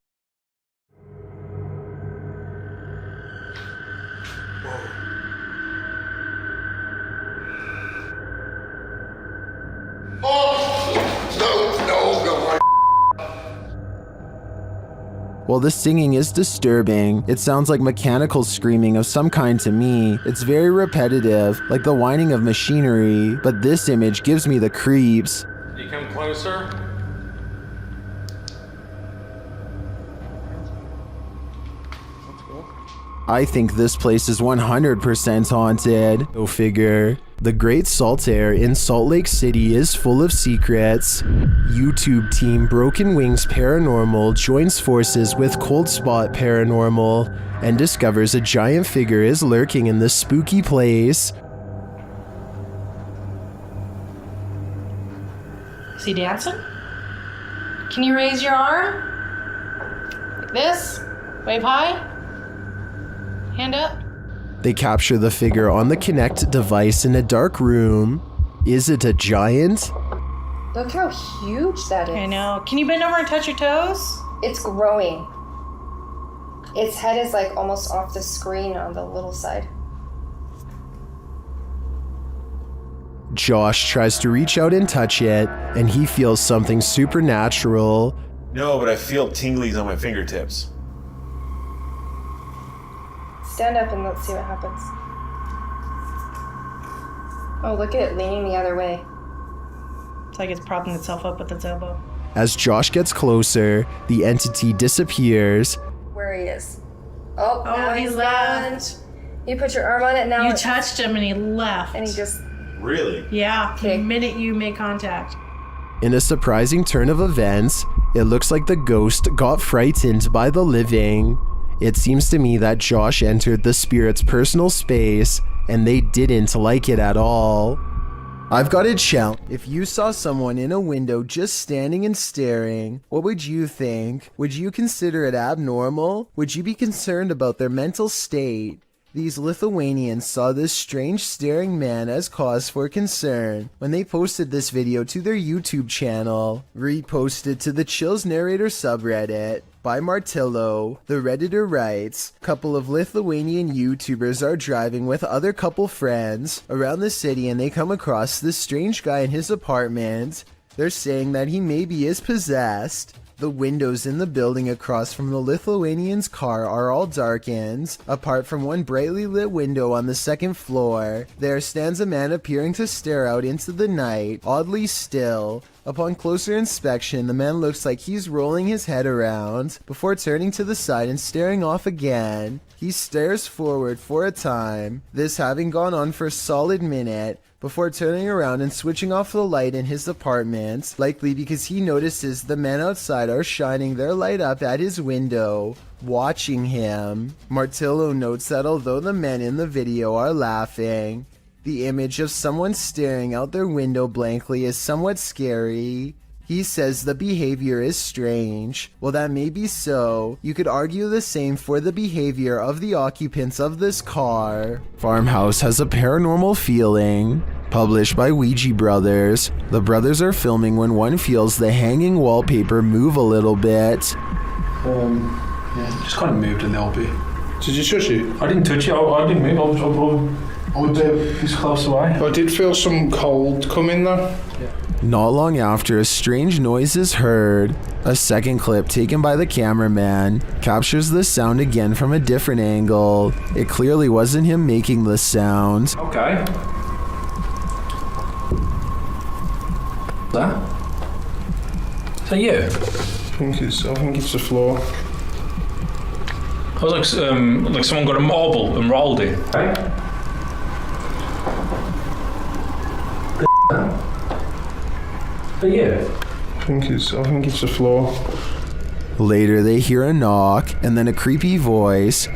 While the singing is disturbing, it sounds like mechanical screaming of some kind to me. It's very repetitive, like the whining of machinery, but this image gives me the creeps. You come closer. I think this place is 100% haunted. Go figure. The Great Salt Air in Salt Lake City is full of secrets. YouTube team Broken Wings Paranormal joins forces with Cold Spot Paranormal and discovers a giant figure is lurking in this spooky place. Is he dancing? Can you raise your arm? Like this? Wave high? Hand up? They capture the figure on the Kinect device in a dark room. Is it a giant? Look how huge that is. I know. Can you bend over and touch your toes? It's growing. Its head is like almost off the screen on the little side. Josh tries to reach out and touch it, and he feels something supernatural. No, but I feel tinglies on my fingertips. Stand up and let's see what happens. Oh, look at it leaning the other way. It's like it's propping itself up with its elbow. As Josh gets closer, the entity disappears. Where he is. Oh, Oh, now he's he's left. gone. You put your arm on it now. You touched him and he left. And he just... Really? Yeah, the minute you made contact. In a surprising turn of events, it looks like the ghost got frightened by the living. It seems to me that Josh entered the spirit's personal space and they didn't like it at all. I've got a challenge. If you saw someone in a window just standing and staring, what would you think? Would you consider it abnormal? Would you be concerned about their mental state? These Lithuanians saw this strange staring man as cause for concern when they posted this video to their YouTube channel. Reposted to the Chills Narrator subreddit by Martillo, the Redditor writes, couple of Lithuanian YouTubers are driving with other couple friends around the city and they come across this strange guy in his apartment. They're saying that he maybe is possessed. The windows in the building across from the Lithuanian's car are all darkened. Apart from one brightly lit window on the second floor, there stands a man appearing to stare out into the night, oddly still. Upon closer inspection, the man looks like he's rolling his head around before turning to the side and staring off again. He stares forward for a time, this having gone on for a solid minute, before turning around and switching off the light in his apartment, likely because he notices the men outside are shining their light up at his window, watching him. Martillo notes that although the men in the video are laughing, the image of someone staring out their window blankly is somewhat scary. He says the behavior is strange. Well, that may be so. You could argue the same for the behavior of the occupants of this car. Farmhouse has a paranormal feeling. Published by Ouija Brothers. The brothers are filming when one feels the hanging wallpaper move a little bit. Yeah, just kind of moved in the LP. Did you touch it? I didn't touch it. I didn't move. I would this close away. I did feel some cold come in there. Not long after, a strange noise is heard. A second clip taken by the cameraman captures the sound again from a different angle. It clearly wasn't him making the sound. Okay. That? Is that you? I think it's the floor. I was like someone got a marble and rolled it. Hey? Yeah. I think it's the floor. Later they hear a knock and then a creepy voice.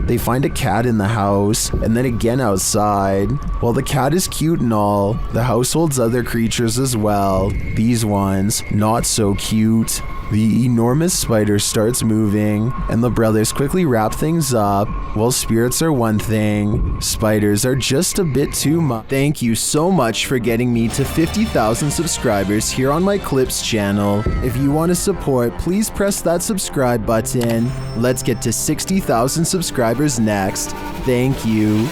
They find a cat in the house and then again outside. While the cat is cute and all, the house holds other creatures as well. These ones, not so cute. The enormous spider starts moving, and the brothers quickly wrap things up. While spirits are one thing, spiders are just a bit too much. Thank you so much for getting me to 50,000 subscribers here on my Clips channel. If you want to support, please press that subscribe button. Let's get to 60,000 subscribers next. Thank you.